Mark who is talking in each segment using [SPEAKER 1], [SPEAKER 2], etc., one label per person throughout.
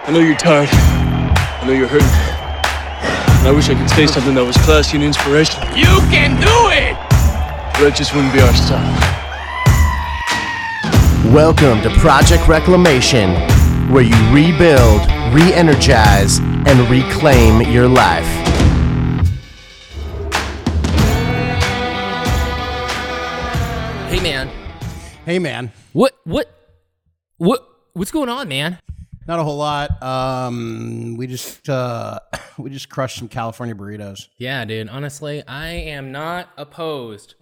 [SPEAKER 1] I know you're tired. I know you're hurting. And I wish I could say something that was classy and inspirational.
[SPEAKER 2] You can do it!
[SPEAKER 1] But that just wouldn't be our style.
[SPEAKER 3] Welcome to Project Reclamation, where you rebuild, re-energize, and reclaim your life.
[SPEAKER 2] Hey, man.
[SPEAKER 4] Hey, man.
[SPEAKER 2] What's going on, man?
[SPEAKER 4] Not a whole lot. We just crushed some California burritos.
[SPEAKER 2] Yeah, dude. Honestly, I am not opposed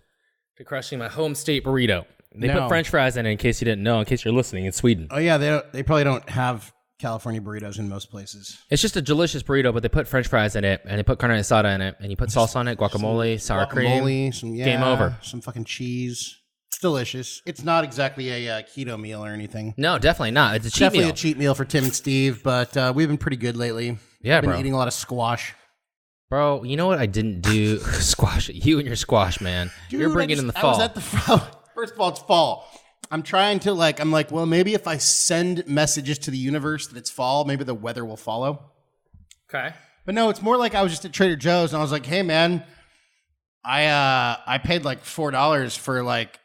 [SPEAKER 2] to crushing my home state burrito. They put French fries in it, in case you didn't know, in case you're listening in Sweden.
[SPEAKER 4] Oh yeah, they probably don't have California burritos in most places.
[SPEAKER 2] It's just a delicious burrito, but they put French fries in it, and they put carne asada in it, and you put sauce on it, guacamole, sour cream. Game over.
[SPEAKER 4] Some fucking cheese. It's delicious. It's not exactly a keto meal or anything.
[SPEAKER 2] No, definitely not. It's a cheat
[SPEAKER 4] definitely
[SPEAKER 2] meal.
[SPEAKER 4] A cheat meal for Tim and Steve, but we've been pretty good lately.
[SPEAKER 2] Yeah,
[SPEAKER 4] been
[SPEAKER 2] bro.
[SPEAKER 4] Eating a lot of squash.
[SPEAKER 2] Bro, you know what I didn't do? Squash. You and your squash, man.
[SPEAKER 4] Dude,
[SPEAKER 2] You're bringing in the fall.
[SPEAKER 4] I was at the First of all, it's fall. I'm trying to well, maybe if I send messages to the universe that it's fall, maybe the weather will follow.
[SPEAKER 2] Okay.
[SPEAKER 4] But no, it's more like I was just at Trader Joe's and I was like, hey man, I paid like $4 for like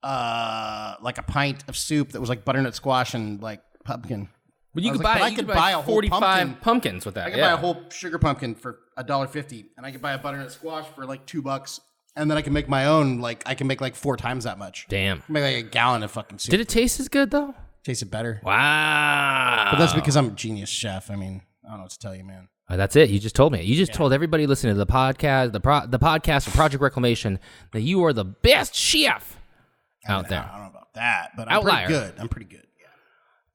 [SPEAKER 4] a pint of soup that was like butternut squash and like pumpkin.
[SPEAKER 2] But you could buy a 45 pumpkins with that.
[SPEAKER 4] I could buy a whole sugar pumpkin for $1.50, and I could buy a butternut squash for like $2, and then I can make my own. Like I can make like 4 times that much.
[SPEAKER 2] Damn.
[SPEAKER 4] I can make like a gallon of fucking soup.
[SPEAKER 2] Did it taste as good though?
[SPEAKER 4] Tasted better.
[SPEAKER 2] Wow.
[SPEAKER 4] But that's because I'm a genius chef. I mean, I don't know what to tell you, man.
[SPEAKER 2] That's it. You just told me. You just told everybody listening to the podcast, the podcast of Project Reclamation, that you are the best chef out there.
[SPEAKER 4] I don't know about that, but
[SPEAKER 2] Outlier.
[SPEAKER 4] I'm pretty good. Yeah.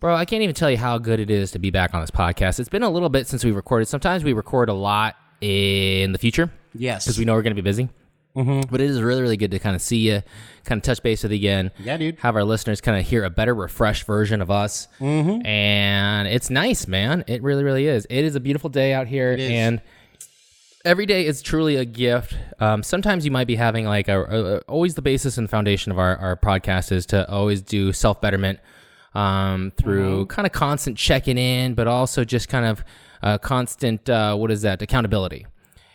[SPEAKER 2] Bro, I can't even tell you how good it is to be back on this podcast. It's been a little bit since we recorded. Sometimes we record a lot in the future.
[SPEAKER 4] Yes.
[SPEAKER 2] Because we know we're going to be busy. Mm-hmm. But it is really, really good to kind of see you, kind of touch base with you again.
[SPEAKER 4] Yeah, dude.
[SPEAKER 2] Have our listeners kind of hear a better, refreshed version of us. Mm-hmm. And it's nice, man. It really, really is. It is a beautiful day out here.
[SPEAKER 4] It is.
[SPEAKER 2] And every day is truly a gift. Sometimes you might be having like always the basis and foundation of our podcast is to always do self-betterment through kind of constant checking in, but also just kind of constant, accountability.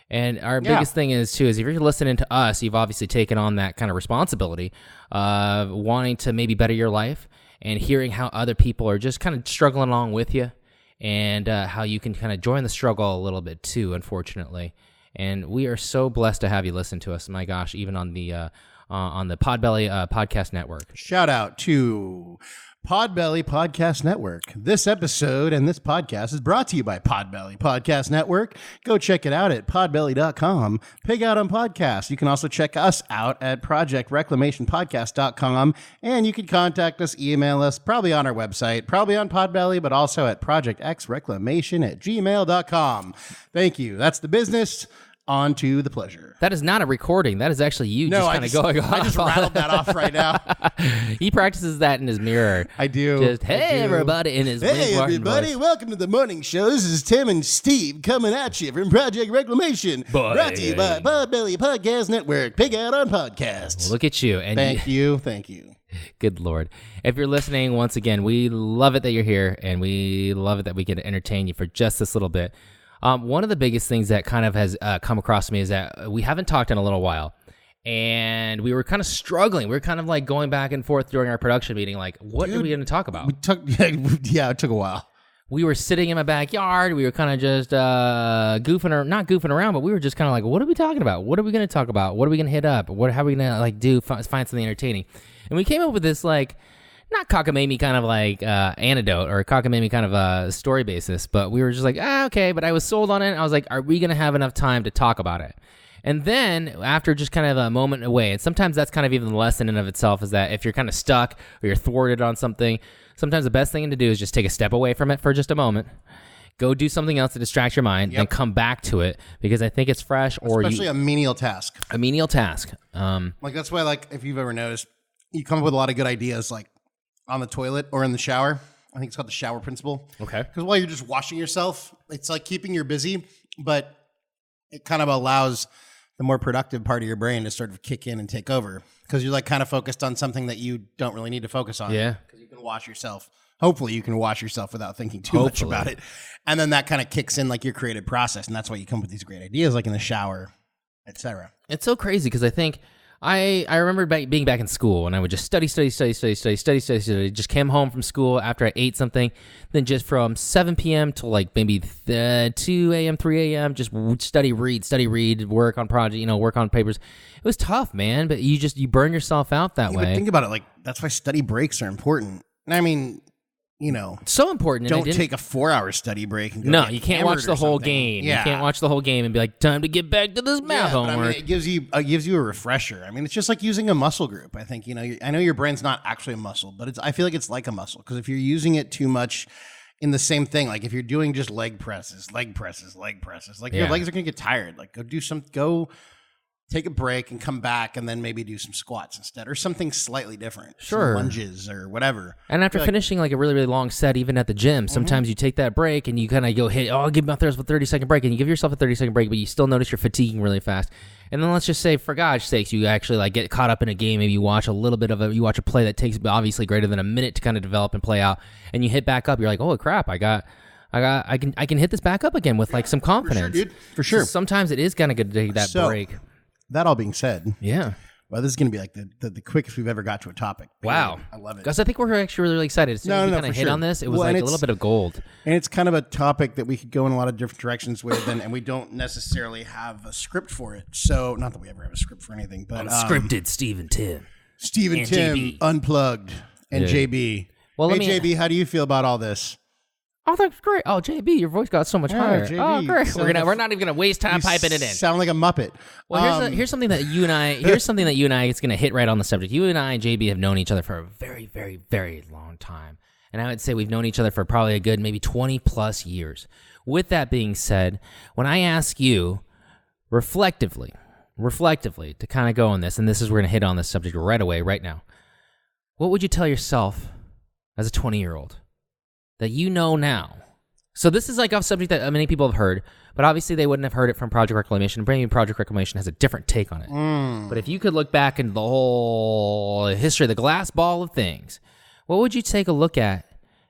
[SPEAKER 2] And our biggest thing is if you're listening to us, you've obviously taken on that kind of responsibility of wanting to maybe better your life and hearing how other people are just kind of struggling along with you and how you can kind of join the struggle a little bit too, unfortunately. And we are so blessed to have you listen to us. My gosh, even on the Podbelly podcast network.
[SPEAKER 4] Shout out to Podbelly Podcast Network. This episode and this podcast is brought to you by Podbelly Podcast Network. Go check it out at podbelly.com. Pig out on podcasts. You can also check us out at projectreclamationpodcast.com, and you can contact us, email us, probably on our website, probably on Podbelly, but also at projectxreclamation@gmail.com. Thank you. That's the business. On to the pleasure.
[SPEAKER 2] That is not a recording. That is actually you just kind of going off.
[SPEAKER 4] I just rattled that off right now.
[SPEAKER 2] He practices that in his mirror.
[SPEAKER 4] I do.
[SPEAKER 2] Just, hey, everybody, in his
[SPEAKER 4] Hey, everybody.
[SPEAKER 2] voice.
[SPEAKER 4] Welcome to the morning show. This is Tim and Steve coming at you from Project Reclamation. Brought to you by Podbelly Podcast Network. Pig out on podcasts.
[SPEAKER 2] Look at you. And
[SPEAKER 4] Thank you. Thank you.
[SPEAKER 2] Good Lord. If you're listening, once again, we love it that you're here, and we love it that we get to entertain you for just this little bit. One of the biggest things that kind of has come across to me is that we haven't talked in a little while, and we were kind of struggling. We were kind of like going back and forth during our production meeting, like, what are we going to talk about?
[SPEAKER 4] It took a while.
[SPEAKER 2] We were sitting in my backyard. We were kind of just not goofing around, but we were just kind of like, what are we talking about? What are we going to talk about? What are we going to hit up? How are we going to find something entertaining? And we came up with this like, not cockamamie kind of like anecdote or cockamamie kind of story basis, but we were just like, okay, but I was sold on it. I was like, are we going to have enough time to talk about it? And then after just kind of a moment away, and sometimes that's kind of even the lesson in of itself is that if you're kind of stuck or you're thwarted on something, sometimes the best thing to do is just take a step away from it for just a moment. Go do something else to distract your mind and come back to it because I think it's fresh.
[SPEAKER 4] Especially a menial task.
[SPEAKER 2] A menial task.
[SPEAKER 4] Like that's why, like, if you've ever noticed, you come up with a lot of good ideas, like on the toilet or in the shower. I think it's called the shower principle.
[SPEAKER 2] Okay.
[SPEAKER 4] Because while you're just washing yourself, it's like keeping you busy, but it kind of allows the more productive part of your brain to sort of kick in and take over because you're like kind of focused on something that you don't really need to focus on.
[SPEAKER 2] Yeah.
[SPEAKER 4] Because you can wash yourself Hopefully you can watch yourself without thinking too much about it. And then that kind of kicks in like your creative process. And that's why you come up with these great ideas, like in the shower, etc.
[SPEAKER 2] It's so crazy because I think I remember being back in school and I would just study. Just came home from school after I ate something. Then just from 7 p.m. to like maybe 2 a.m., 3 a.m., just study, read, work on project, work on papers. It was tough, man, but you burn yourself out that way.
[SPEAKER 4] But think about it. Like, that's why study breaks are important. And I mean,
[SPEAKER 2] so important.
[SPEAKER 4] Don't take a 4-hour study break. And
[SPEAKER 2] no, you can't watch the whole game.
[SPEAKER 4] Yeah.
[SPEAKER 2] You can't watch the whole game and be like, time to get back to this math homework.
[SPEAKER 4] I mean, it gives you a refresher. I mean, it's just like using a muscle group. I think, I know your brain's not actually a muscle, but I feel like it's like a muscle because if you're using it too much in the same thing, like if you're doing just leg presses, like your legs are going to get tired. Like go take a break and come back and then maybe do some squats instead or something slightly different.
[SPEAKER 2] Sure.
[SPEAKER 4] Some lunges or whatever.
[SPEAKER 2] And after finishing like a really, really long set, even at the gym, sometimes you take that break and you kind of go I'll give myself a 30-second break, and you give yourself a 30-second break, but you still notice you're fatiguing really fast. And then let's just say, for God's sakes, you actually like get caught up in a game. Maybe you watch you watch a play that takes obviously greater than a minute to kind of develop and play out, and you hit back up. You're like, oh crap, I can hit this back up again with like some confidence.
[SPEAKER 4] For sure, dude. For sure.
[SPEAKER 2] So sometimes it is kind of good to take that break.
[SPEAKER 4] That all being said,
[SPEAKER 2] yeah.
[SPEAKER 4] Well, this is going to be like the quickest we've ever got to a topic.
[SPEAKER 2] Wow.
[SPEAKER 4] I love it.
[SPEAKER 2] Because I think we're actually really, really excited. As soon as we kind of hit on this, it was like a little bit of gold.
[SPEAKER 4] And it's kind of a topic that we could go in a lot of different directions with, and we don't necessarily have a script for it. So, not that we ever have a script for anything, but
[SPEAKER 2] Unscripted Steve and Tim.
[SPEAKER 4] Steve and Tim,
[SPEAKER 2] JB.
[SPEAKER 4] Unplugged, and JB.
[SPEAKER 2] Well,
[SPEAKER 4] JB, how do you feel about all this?
[SPEAKER 2] Oh, that's great. Oh, JB, your voice got so much higher.
[SPEAKER 4] JB,
[SPEAKER 2] oh, great. We're not even gonna waste time piping it in.
[SPEAKER 4] Sound like a Muppet.
[SPEAKER 2] Well, here's something that you and I. Here's something that you and I. It's gonna hit right on the subject. You and I, JB, have known each other for a very, very, very long time, and I would say we've known each other for probably a good maybe 20 plus years. With that being said, when I ask you reflectively to kind of go on this, and this is we're gonna hit on this subject right away, right now. What would you tell yourself as a 20-year-old that you know now? So this is like a subject that many people have heard, but obviously they wouldn't have heard it from Project Reclamation. Maybe Project Reclamation has a different take on it. But if you could look back into the whole history of the glass ball of things, what would you take a look at?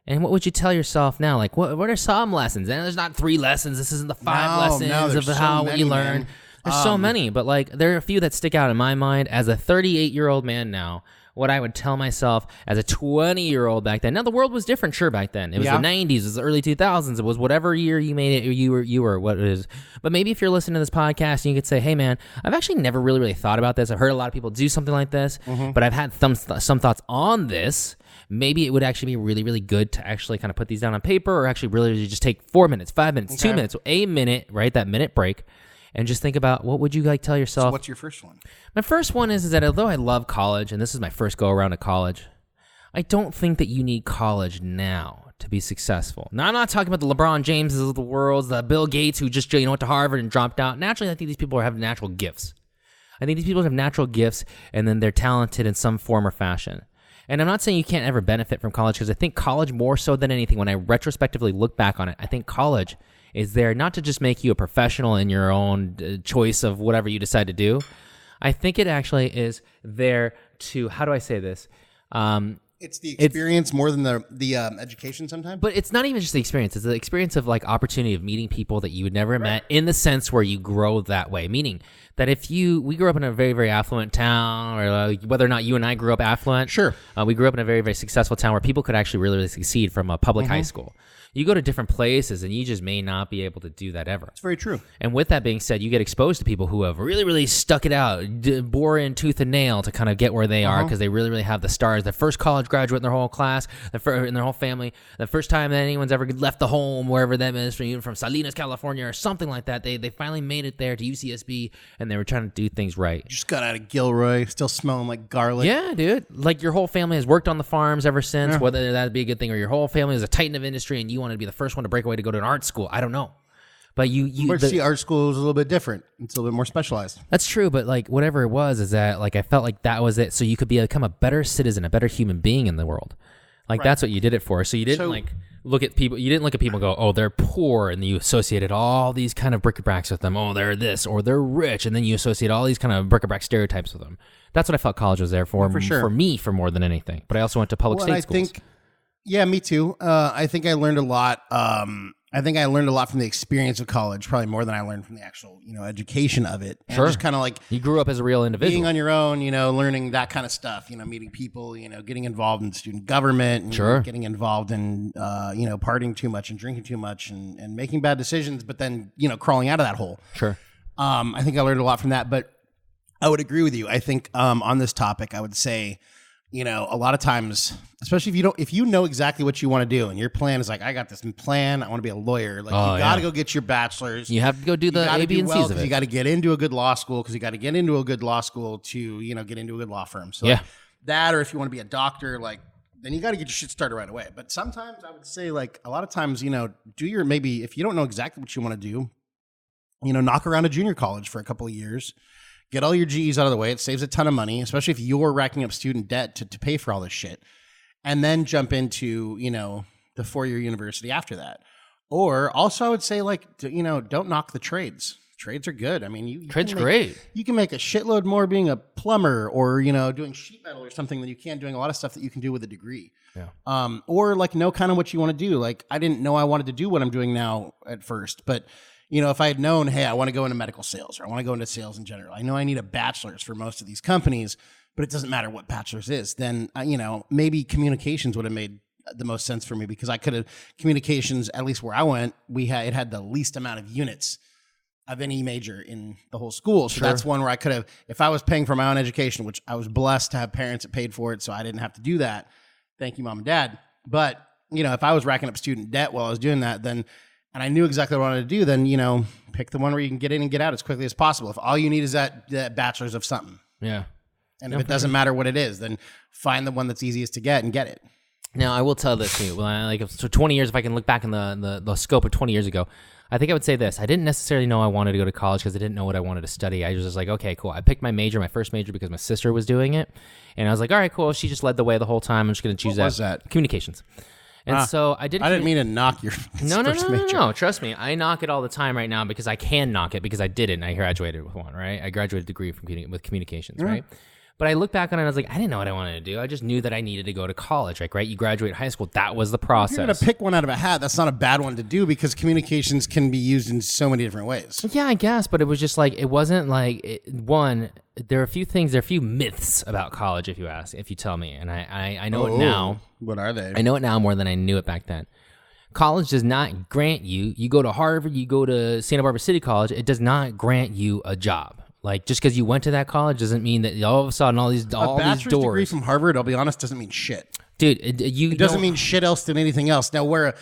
[SPEAKER 2] And what would you tell yourself now? Like, what are some lessons? And there's not 3 lessons. This isn't the 5 lessons of how you learn. Man. There's so many, but like there are a few that stick out in my mind as a 38-year-old man now. What I would tell myself as a 20-year-old back then. Now, the world was different, sure, back then. It was the 90s, it was the early 2000s. It was whatever year you made it, you were what it is. But maybe if you're listening to this podcast and you could say, hey, man, I've actually never really thought about this. I've heard a lot of people do something like this, but I've had some thoughts on this. Maybe it would actually be really, really good to actually kind of put these down on paper or actually really just take 4 minutes, 5 minutes, 2 minutes, a minute, right? That minute break. And just think about what would you like tell yourself.
[SPEAKER 4] So what's your first one?
[SPEAKER 2] My first one is that although I love college, and this is my first go around at college, I don't think that you need college now to be successful. Now, I'm not talking about the LeBron Jameses of the world, the Bill Gates who just went to Harvard and dropped out. Naturally, I think these people have natural gifts. I think these people have natural gifts, and then they're talented in some form or fashion. And I'm not saying you can't ever benefit from college, because I think college, more so than anything, when I retrospectively look back on it, I think college is there not to just make you a professional in your own choice of whatever you decide to do. I think it actually is there to, how do I say this?
[SPEAKER 4] It's the experience more than the education sometimes.
[SPEAKER 2] But it's not even just the experience. It's the experience of like opportunity of meeting people that you would never met in the sense where you grow that way. Meaning that if we grew up in a very, very affluent town, or whether or not you and I grew up affluent.
[SPEAKER 4] Sure.
[SPEAKER 2] We grew up in a very, very successful town where people could actually really, really succeed from a public high school. You go to different places and you just may not be able to do that ever.
[SPEAKER 4] It's very true.
[SPEAKER 2] And with that being said, you get exposed to people who have really, really stuck it out, bore in tooth and nail to kind of get where they are because they really, really have the stars. The first college graduate in their whole class, in their whole family, the first time that anyone's ever left the home, wherever that is, from Salinas, California, or something like that. They finally made it there to UCSB, and they were trying to do things right.
[SPEAKER 4] Just got out of Gilroy, still smelling like garlic.
[SPEAKER 2] Yeah, dude. Like your whole family has worked on the farms ever since, whether that be a good thing, or your whole family is a titan of industry, and you want to be the first one to break away to go to an art school. I don't know. But
[SPEAKER 4] see, art school is a little bit different. It's a little bit more specialized.
[SPEAKER 2] That's true, but like whatever it was, is that like I felt like that was it. So you could become a better citizen, a better human being in the world. Like that's what you did it for. So you didn't look at people. You didn't look at people and go, "Oh, they're poor," and you associated all these kind of bric-a-bracs with them. Oh, they're this, or they're rich, and then you associate all these kind of bric-a-brac stereotypes with them. That's what I felt college was there for.
[SPEAKER 4] For sure.
[SPEAKER 2] For me, for more than anything. But I also went to public state schools.
[SPEAKER 4] Yeah, me too. I think I learned a lot. I think I learned a lot from the experience of college, probably more than I learned from the actual, education of it. And
[SPEAKER 2] Sure.
[SPEAKER 4] just kind of like
[SPEAKER 2] You grew up as a real individual.
[SPEAKER 4] being on your own, learning that kind of stuff, meeting people, getting involved in student government, and
[SPEAKER 2] Sure.
[SPEAKER 4] getting involved in, partying too much and drinking too much and making bad decisions, but then, crawling out of that hole.
[SPEAKER 2] Sure.
[SPEAKER 4] I think I learned a lot from that, but I would agree with you. I think on this topic, I would say, a lot of times, especially if you know exactly what you want to do and your plan is like, I got this plan, I want to be a lawyer. Like you got to go get your bachelor's.
[SPEAKER 2] You have to go do the A, B, and C's of it.
[SPEAKER 4] You got to get into a good law school to, get into a good law firm. So like that, or if you want to be a doctor, like then you got to get your shit started right away. But sometimes I would say like a lot of times, maybe if you don't know exactly what you want to do, knock around a junior college for a couple of years. Get all your GEs out of the way. It saves a ton of money, especially if you're racking up student debt to pay for all this shit. And then jump into, the 4-year university after that. Or also I would say like, don't knock the trades. Trades are good. I mean, you
[SPEAKER 2] Trades
[SPEAKER 4] can make,
[SPEAKER 2] great.
[SPEAKER 4] You can make a shitload more being a plumber or, doing sheet metal or something than you can doing a lot of stuff that you can do with a degree.
[SPEAKER 2] Yeah.
[SPEAKER 4] Or like know kind of what you want to do. Like I didn't know I wanted to do what I'm doing now at first, but if I had known, hey, I want to go into medical sales or I want to go into sales in general. I know I need a bachelor's for most of these companies, but it doesn't matter what bachelor's is. Then, maybe communications would have made the most sense for me because I could have communications, at least where I went, it had the least amount of units of any major in the whole school. So that's one where I could have, if I was paying for my own education, which I was blessed to have parents that paid for it, so I didn't have to do that. Thank you, Mom and Dad. But, if I was racking up student debt while I was doing that, then and I knew exactly what I wanted to do, then, pick the one where you can get in and get out as quickly as possible. If all you need is that bachelor's of something.
[SPEAKER 2] Yeah.
[SPEAKER 4] And if it doesn't matter what it is, then find the one that's easiest to get and get it.
[SPEAKER 2] Now, I will tell this to you. So 20 years, if I can look back in the scope of 20 years ago, I think I would say this. I didn't necessarily know I wanted to go to college because I didn't know what I wanted to study. I was just like, okay, cool. I picked my first major because my sister was doing it. And I was like, all right, cool. She just led the way the whole time. I'm just going to choose
[SPEAKER 4] What was that?
[SPEAKER 2] Communications. And so I didn't
[SPEAKER 4] mean to knock your first major.
[SPEAKER 2] No. Trust me, I knock it all the time right now because I can knock it because I did it and I graduated with one, right? I graduated a degree with communications, right? But I look back on it and I was like, I didn't know what I wanted to do. I just knew that I needed to go to college, like, right? You graduate high school. That was the process.
[SPEAKER 4] If you're going to pick one out of a hat, that's not a bad one to do because communications can be used in so many different ways.
[SPEAKER 2] Yeah, I guess. But it was just like, it wasn't like, there are a few myths about college, if you tell me. And I know it now.
[SPEAKER 4] What are they?
[SPEAKER 2] I know it now more than I knew it back then. College does not grant you go to Harvard, you go to Santa Barbara City College, it does not grant you a job. Like, just because you went to that college doesn't mean that all of a sudden all these doors.
[SPEAKER 4] A bachelor's degree from Harvard, I'll be honest, doesn't mean shit.
[SPEAKER 2] Dude,
[SPEAKER 4] it doesn't mean shit else than anything else. Now, where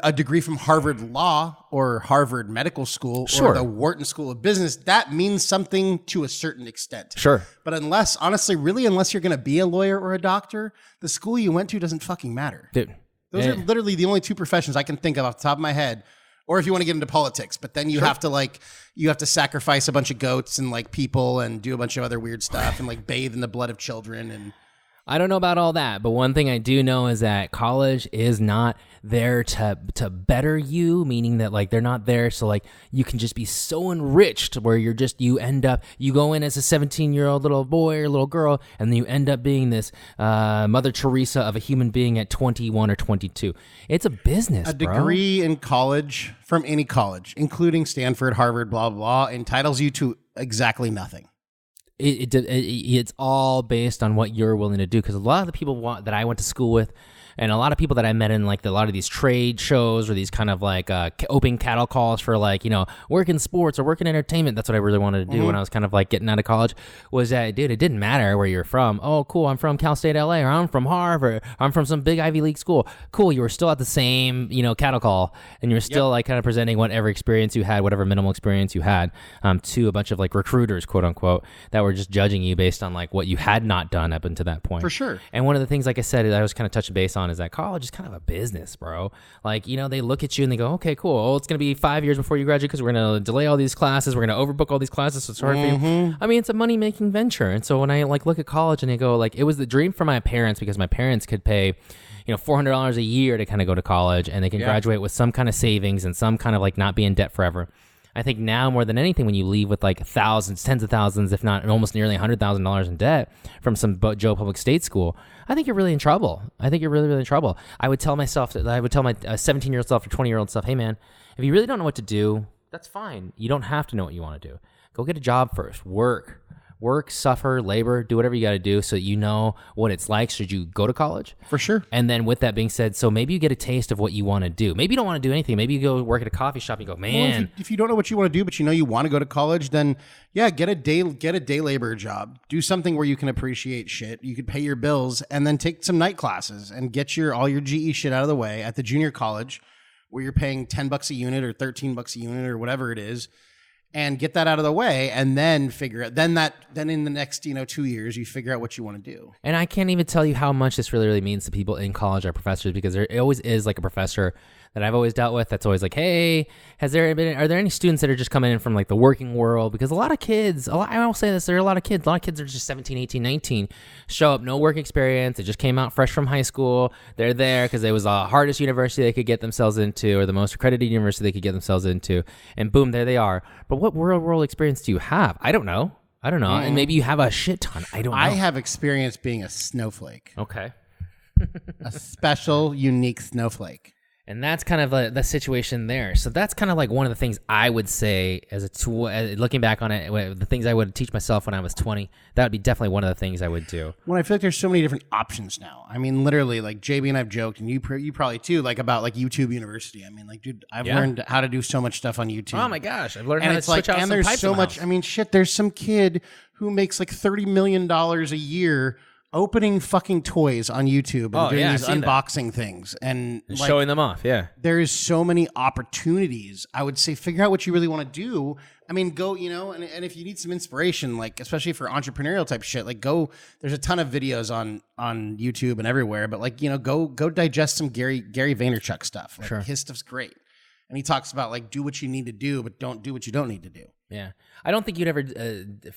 [SPEAKER 4] a degree from Harvard Law or Harvard Medical School or the Wharton School of Business, that means something to a certain extent.
[SPEAKER 2] Sure.
[SPEAKER 4] But unless you're going to be a lawyer or a doctor, the school you went to doesn't fucking matter.
[SPEAKER 2] Dude.
[SPEAKER 4] Those are literally the only two professions I can think of off the top of my head. Or if you want to get into politics, but then you have to sacrifice a bunch of goats and like people and do a bunch of other weird stuff and like bathe in the blood of children. And
[SPEAKER 2] I don't know about all that, but one thing I do know is that college is not there to better you, meaning that like they're not there so like you can just be so enriched where you go in as a 17-year-old little boy or little girl and then you end up being this Mother Teresa of a human being at 21 or 22. It's a business,
[SPEAKER 4] a degree in college from any college, including Stanford, Harvard, blah, blah, blah, entitles you to exactly nothing.
[SPEAKER 2] It's all based on what you're willing to do because a lot of the people that I went to school with and a lot of people that I met in like a lot of these trade shows or these kind of like open cattle calls for like, work in sports or work in entertainment. That's what I really wanted to do when I was kind of like getting out of college was that, dude, it didn't matter where you're from. Oh, cool. I'm from Cal State LA or I'm from Harvard. Or I'm from some big Ivy League school. Cool. You were still at the same, cattle call and you're still like kind of presenting whatever experience you had, whatever minimal experience you had to a bunch of like recruiters, quote unquote, that were just judging you based on like what you had not done up until that point.
[SPEAKER 4] For sure.
[SPEAKER 2] And one of the things, like I said, I was kind of touching base on is that college is kind of a business, bro. Like, they look at you and they go, okay, cool. Oh, it's going to be 5 years before you graduate because we're going to delay all these classes. We're going to overbook all these classes. So it's hard for you. I mean, it's a money-making venture. And so when I like look at college and I go like, it was the dream for my parents because my parents could pay, $400 a year to kind of go to college and they can graduate with some kind of savings and some kind of like not be in debt forever. I think now more than anything, when you leave with like thousands, tens of thousands, if not almost nearly $100,000 in debt from some Joe Public State school, I think you're really in trouble. I think you're really, really in trouble. I would tell my 17-year-old self or 20-year-old self, hey man, if you really don't know what to do, that's fine. You don't have to know what you want to do. Go get a job first. Work, suffer, labor, do whatever you got to do so that you know what it's like should you go to college.
[SPEAKER 4] For sure.
[SPEAKER 2] And then with that being said, so maybe you get a taste of what you want to do. Maybe you don't want to do anything. Maybe you go work at a coffee shop and you go, man.
[SPEAKER 4] Well, if you don't know what you want to do, but you know you want to go to college, then yeah, get a day labor job. Do something where you can appreciate shit. You could pay your bills and then take some night classes and get all your GE shit out of the way at the junior college where you're paying $10 a unit or $13 a unit or whatever it is. And get that out of the way, and then figure out. Then in the next 2 years, you figure out what you want to do.
[SPEAKER 2] And I can't even tell you how much this really, really means to people in college, our professors, because there always is like a professor that I've always dealt with that's always like, hey, are there any students that are just coming in from like the working world? Because a lot of kids, I will say this, there are a lot of kids are just 17, 18, 19, show up, no work experience. They just came out fresh from high school. They're there because it was the hardest university they could get themselves into or the most accredited university they could get themselves into. And boom, there they are. But what real world experience do you have? I don't know. And maybe you have a shit ton. I don't know.
[SPEAKER 4] I have experience being a snowflake.
[SPEAKER 2] Okay.
[SPEAKER 4] A special, unique snowflake.
[SPEAKER 2] And that's kind of the situation there. So that's kind of like one of the things I would say as a tool, looking back on it, the things I would teach myself when I was 20, that would be definitely one of the things I would do.
[SPEAKER 4] Well, I feel like there's so many different options now. I mean, literally, like JB and I've joked, and you probably too, like about like YouTube University. I mean, like, dude, I've learned how to do so much stuff on YouTube.
[SPEAKER 2] Oh my gosh, I've learned
[SPEAKER 4] and
[SPEAKER 2] how to switch out some
[SPEAKER 4] there's
[SPEAKER 2] pipes
[SPEAKER 4] so
[SPEAKER 2] in the
[SPEAKER 4] much.
[SPEAKER 2] house.
[SPEAKER 4] I mean, shit, there's some kid who makes like $30 million a year opening fucking toys on YouTube and doing these unboxing things and like,
[SPEAKER 2] showing them off. Yeah,
[SPEAKER 4] there is so many opportunities. I would say figure out what you really want to do. I mean, go, and if you need some inspiration, like especially for entrepreneurial type shit, like go. There's a ton of videos on YouTube and everywhere, but like go digest some Gary Vaynerchuk stuff. Like,
[SPEAKER 2] sure,
[SPEAKER 4] his stuff's great, and he talks about like do what you need to do, but don't do what you don't need to do.
[SPEAKER 2] Yeah. I don't think you'd ever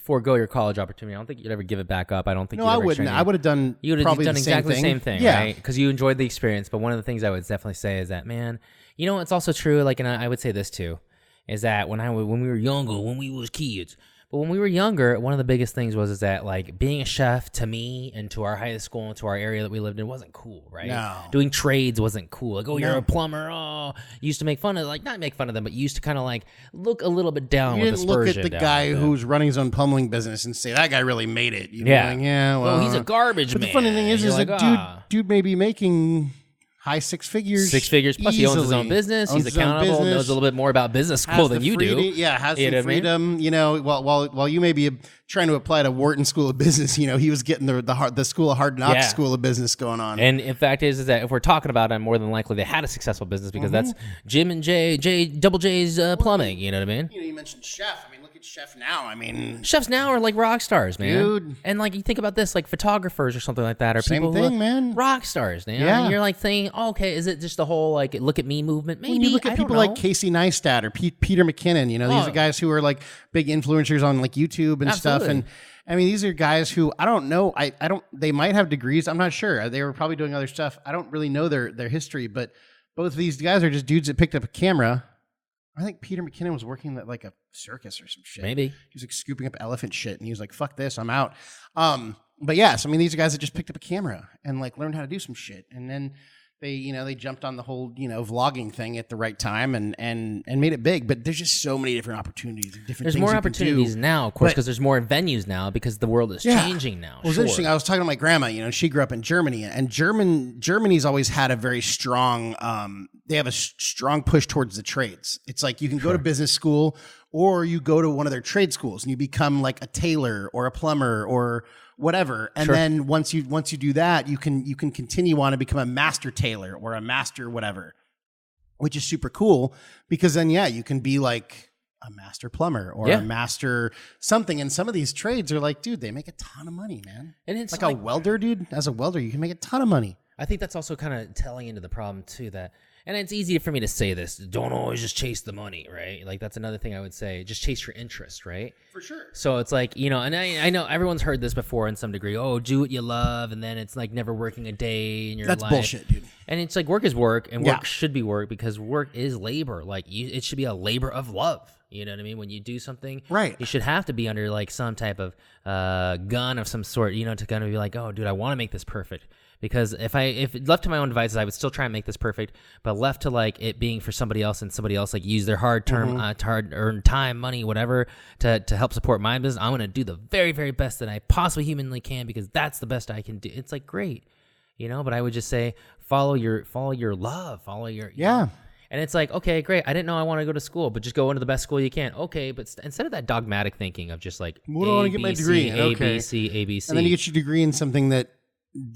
[SPEAKER 2] forego your college opportunity. I don't think you'd ever give it back up. I don't think
[SPEAKER 4] I wouldn't. I would have done probably done
[SPEAKER 2] exactly the same thing, right? Because you enjoyed the experience. But one of the things I would definitely say is that, man, it's also true, like, and I would say this too, is that when we were younger, when we was kids, but when we were younger, one of the biggest things was that like being a chef to me and to our high school and to our area that we lived in wasn't cool, right?
[SPEAKER 4] No.
[SPEAKER 2] Doing trades wasn't cool. Like, you're a plumber. Oh, you used to make fun of, like, not make fun of them, but you used to kind of like look a little bit down with aspersion.
[SPEAKER 4] You didn't look at the guy who's running his own plumbing business and say, that guy really made it. You'd be like, well,
[SPEAKER 2] he's a garbage
[SPEAKER 4] but
[SPEAKER 2] man.
[SPEAKER 4] The funny thing is that dude may be making high six figures.
[SPEAKER 2] Plus, easily. He owns his own business. He's accountable. Knows a little bit more about business school than you do.
[SPEAKER 4] Yeah, has some freedom. While you may be trying to apply to Wharton School of Business, he was getting the School of Hard Knocks School of Business going on.
[SPEAKER 2] And in fact is that if we're talking about it, more than likely they had a successful business because that's Jim and Double J's plumbing. You know what I mean?
[SPEAKER 4] You mentioned chef. I mean, look at chef now. I mean,
[SPEAKER 2] chefs now are like rock stars, man.
[SPEAKER 4] Dude.
[SPEAKER 2] And like you think about this, like photographers or something like that, or
[SPEAKER 4] same
[SPEAKER 2] people
[SPEAKER 4] thing,
[SPEAKER 2] who
[SPEAKER 4] man.
[SPEAKER 2] Rock stars.
[SPEAKER 4] Yeah.
[SPEAKER 2] And you're like saying, okay, is it just the whole like look at me movement? Maybe
[SPEAKER 4] when you look at people like Casey Neistat or Peter McKinnon, these are guys who are like big influencers on like YouTube and stuff. And I mean, these are guys who I don't know. They might have degrees. I'm not sure. They were probably doing other stuff. I don't really know their history, but both of these guys are just dudes that picked up a camera. I think Peter McKinnon was working at like a circus or some shit.
[SPEAKER 2] Maybe. He
[SPEAKER 4] was like scooping up elephant shit and he was like, fuck this, I'm out. But yes, I mean, these are guys that just picked up a camera and like learned how to do some shit. And then they jumped on the whole, vlogging thing at the right time and made it big. But there's just so many different opportunities.
[SPEAKER 2] There's more opportunities now, of course, because there's more venues now because the world is changing now.
[SPEAKER 4] Well, it's interesting. I was talking to my grandma, she grew up in Germany and Germany's always had a very strong, they have a strong push towards the trades. It's like you can go to business school or you go to one of their trade schools and you become like a tailor or a plumber or whatever. And then once you do that, you can continue on and become a master tailor or a master whatever, which is super cool because then, you can be like a master plumber or a master something. And some of these trades are like, dude, they make a ton of money, man. And it's like a welder, dude. As a welder, you can make a ton of money.
[SPEAKER 2] I think that's also kind of telling into the problem too, that And it's easy for me to say this. Don't always just chase the money, right? Like, that's another thing I would say. Just chase your interest, right?
[SPEAKER 4] For sure.
[SPEAKER 2] So it's like, you know, and I know everyone's heard this before in some degree. Oh, do what you love, and then it's like never working a day in your life.
[SPEAKER 4] That's bullshit, dude.
[SPEAKER 2] And it's like, work is work, and work should be work, because work is labor. Like, it should be a labor of love. You know what I mean? When you do something,
[SPEAKER 4] right,
[SPEAKER 2] you should have to be under like some type of gun of some sort, you know, to kind of be like, oh, dude, I want to make this perfect. Because if left to my own devices, I would still try and make this perfect. But left to like it being for somebody else, and somebody else like use their hard-earned time, money, whatever, to help support my business, I'm gonna do the very, very best that I possibly humanly can, because that's the best I can do. It's like, great, you know. But I would just say follow your love, follow your
[SPEAKER 4] yeah.
[SPEAKER 2] And it's like, okay, great. I didn't know I want to go to school, but just go into the best school you can. Okay, but instead of that dogmatic thinking of just like,
[SPEAKER 4] what do I want to get my degree?
[SPEAKER 2] A, B, C, A, B, C.
[SPEAKER 4] And then you get your degree in something that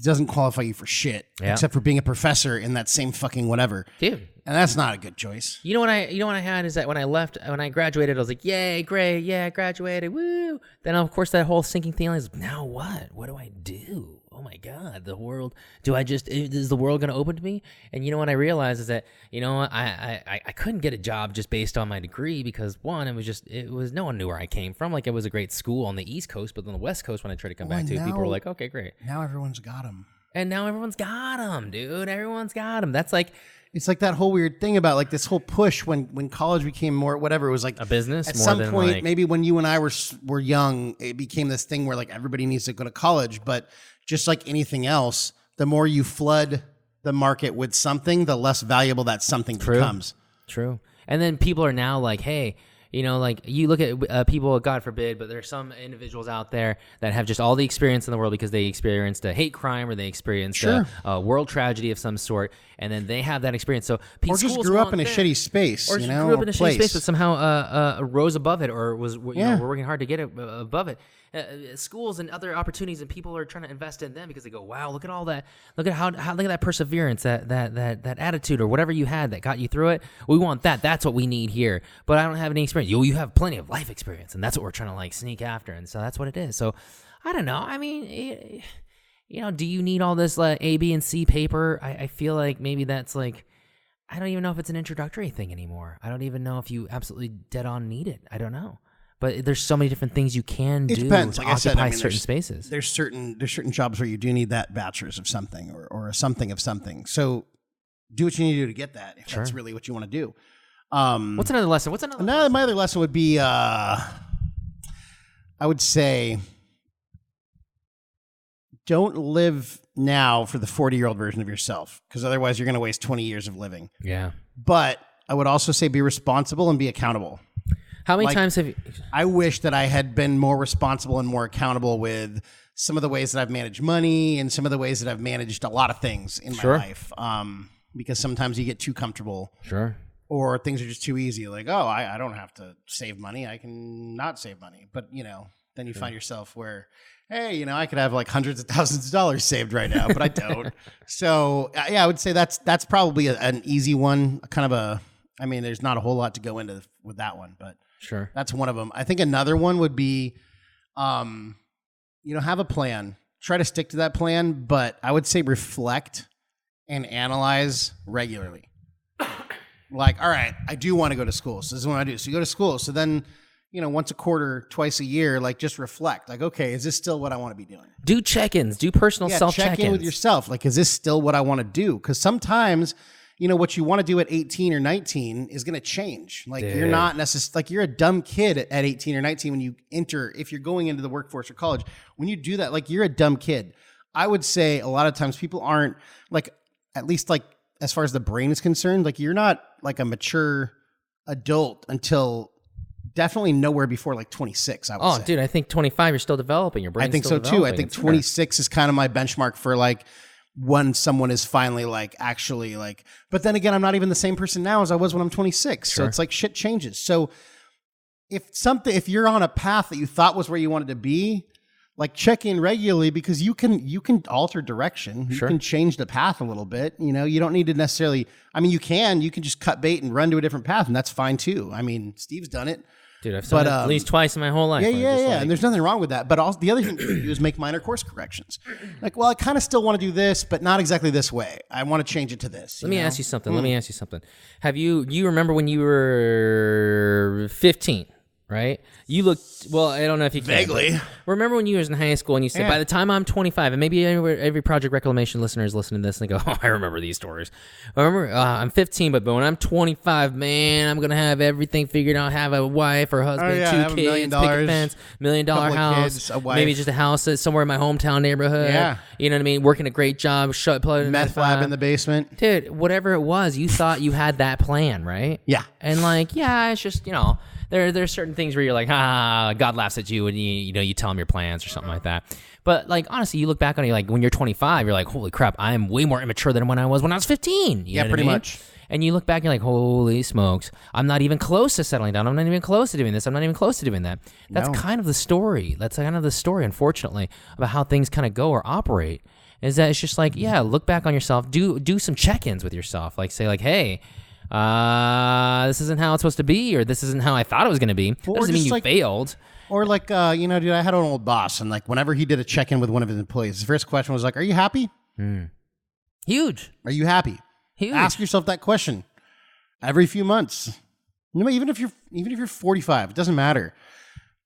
[SPEAKER 4] doesn't qualify you for shit, except for being a professor in that same fucking whatever.
[SPEAKER 2] Dude.
[SPEAKER 4] And that's not a good choice.
[SPEAKER 2] You know what I had is that when I graduated, I was like, yay, great, yeah, graduated, woo. Then of course that whole sinking feeling is, now what? What do I do? Oh my God, the world. Is the world going to open to me? And you know what I realized is that, you know, I couldn't get a job just based on my degree, because one, it was no one knew where I came from. Like, it was a great school on the East Coast, but on the West Coast, when I tried to come back to it, people were like, okay, great.
[SPEAKER 4] Now everyone's got them.
[SPEAKER 2] And now everyone's got them, dude. Everyone's got them. That's like,
[SPEAKER 4] it's like that whole weird thing about like this whole push when college became more whatever, it was like
[SPEAKER 2] a business.
[SPEAKER 4] At
[SPEAKER 2] more
[SPEAKER 4] some
[SPEAKER 2] than
[SPEAKER 4] point,
[SPEAKER 2] like,
[SPEAKER 4] maybe when you and I were young, it became this thing where like everybody needs to go to college. But just like anything else, the more you flood the market with something, the less valuable that something becomes.
[SPEAKER 2] True. And then people are now like, hey, you know, like you look at people, God forbid, but there's some individuals out there that have just all the experience in the world because they experienced a hate crime or they experienced a world tragedy of some sort, and then they have that experience. So people
[SPEAKER 4] just grew up in a shitty space,
[SPEAKER 2] or
[SPEAKER 4] you know,
[SPEAKER 2] grew up in a shitty space, but somehow rose above it, or was you know, we're working hard to get it above it. Schools and other opportunities, and people are trying to invest in them because they go, wow, look at all that, look at how look at that perseverance, that attitude, or whatever you had that got you through it. We want that. That's what we need here. But I don't have any experience. You have plenty of life experience, and that's what we're trying to like sneak after. And so that's what it is. So I don't know. I mean, you know, do you need all this A, B, and C paper? I feel like maybe that's like, I don't even know if it's an introductory thing anymore. I don't even know if you absolutely dead on need it. I don't know. But there's so many different things you can do
[SPEAKER 4] depends.
[SPEAKER 2] to
[SPEAKER 4] like
[SPEAKER 2] occupy
[SPEAKER 4] I said,
[SPEAKER 2] certain spaces.
[SPEAKER 4] There's certain jobs where you do need that bachelor's of something or a something of something. So do what you need to do to get that if that's really what you want to do.
[SPEAKER 2] What's another lesson?
[SPEAKER 4] My other lesson would be, I would say, don't live now for the 40-year-old version of yourself, because otherwise you're going to waste 20 years of living.
[SPEAKER 2] Yeah.
[SPEAKER 4] But I would also say be responsible and be accountable.
[SPEAKER 2] How many times have you...
[SPEAKER 4] I wish that I had been more responsible and more accountable with some of the ways that I've managed money and some of the ways that I've managed a lot of things in my life. Because sometimes you get too comfortable.
[SPEAKER 2] Sure.
[SPEAKER 4] Or things are just too easy. Like, oh, I don't have to save money. I can not save money. But, you know, then you find yourself where, hey, you know, I could have like hundreds of thousands of dollars saved right now, but I don't. So, yeah, I would say that's probably an easy one. I mean, there's not a whole lot to go into with that one, but
[SPEAKER 2] sure,
[SPEAKER 4] that's one of them. I think another one would be, you know, have a plan. Try to stick to that plan, but I would say reflect and analyze regularly. Like, all right, I do want to go to school, so this is what I do. So you go to school. So then, you know, once a quarter, twice a year, like just reflect. Like, okay, is this still what I want to be doing?
[SPEAKER 2] Do check-ins. Do personal self-check-ins.
[SPEAKER 4] Check in with yourself. Like, is this still what I want to do? Because sometimes, you know, what you want to do at 18 or 19 is going to change. Like, you're not necessarily, like, you're a dumb kid at 18 or 19 when you enter, if you're going into the workforce or college. When you do that, like, you're a dumb kid. I would say a lot of times people aren't, like, at least, like, as far as the brain is concerned, like, you're not, like, a mature adult until definitely nowhere before, like, 26, I would say.
[SPEAKER 2] Oh, dude, I think 25, you're still developing. Your brain's
[SPEAKER 4] I think
[SPEAKER 2] still
[SPEAKER 4] so, too. I
[SPEAKER 2] developing.
[SPEAKER 4] think
[SPEAKER 2] It's
[SPEAKER 4] 26 is kind of my benchmark for, like, when someone is finally like actually like, but then again, I'm not even the same person now as I was when I'm 26.
[SPEAKER 2] Sure.
[SPEAKER 4] So it's like shit changes. So if you're on a path that you thought was where you wanted to be, like check in regularly, because you can alter direction. You can change the path a little bit. You know, you don't need to necessarily, I mean, you can just cut bait and run to a different path, and that's fine too. I mean, Steve's done it.
[SPEAKER 2] Dude, I've said it at least twice in my whole life.
[SPEAKER 4] Yeah. And there's nothing wrong with that. But also, the other thing you do is make minor course corrections. Like, well, I kind of still want to do this, but not exactly this way. I want to change it to this.
[SPEAKER 2] Let me ask you something. Have you remember when you were 15? Right? You looked, well, I don't know if you can.
[SPEAKER 4] Vaguely.
[SPEAKER 2] Remember when you was in high school and you said, by the time I'm 25, and maybe every Project Reclamation listener is listening to this and they go, oh, I remember these stories. I remember I'm 15, but when I'm 25, man, I'm going to have everything figured out, have a wife or husband, 2 kids, picket fence, $1 million house,
[SPEAKER 4] kids, a wife.
[SPEAKER 2] maybe just a house somewhere in my hometown neighborhood.
[SPEAKER 4] Yeah.
[SPEAKER 2] You know what I mean? Working a great job,
[SPEAKER 4] meth lab in the basement.
[SPEAKER 2] Dude, whatever it was, you thought you had that plan, right?
[SPEAKER 4] Yeah.
[SPEAKER 2] And like, yeah, it's just, there's certain things where you're like, God laughs at you and you tell him your plans or something like that. But like, honestly, you look back on it, like when you're 25, you're like, holy crap, I'm way more immature than when I was 15. You know what
[SPEAKER 4] pretty
[SPEAKER 2] I mean?
[SPEAKER 4] much.
[SPEAKER 2] And you look back and you're like, holy smokes, I'm not even close to settling down. I'm not even close to doing this. I'm not even close to doing that. That's kind of the story. That's kind of the story, unfortunately, about how things kind of go or operate. Is that it's just like, yeah, look back on yourself, do some check-ins with yourself. Like say like, hey, this isn't how it's supposed to be, or this isn't how I thought it was going to be. That doesn't mean you failed.
[SPEAKER 4] Or like, dude, I had an old boss, and like whenever he did a check-in with one of his employees, his first question was like, are you happy?
[SPEAKER 2] Huge.
[SPEAKER 4] Are you happy?
[SPEAKER 2] Huge.
[SPEAKER 4] Ask yourself that question every few months. Even if you're 45, it doesn't matter.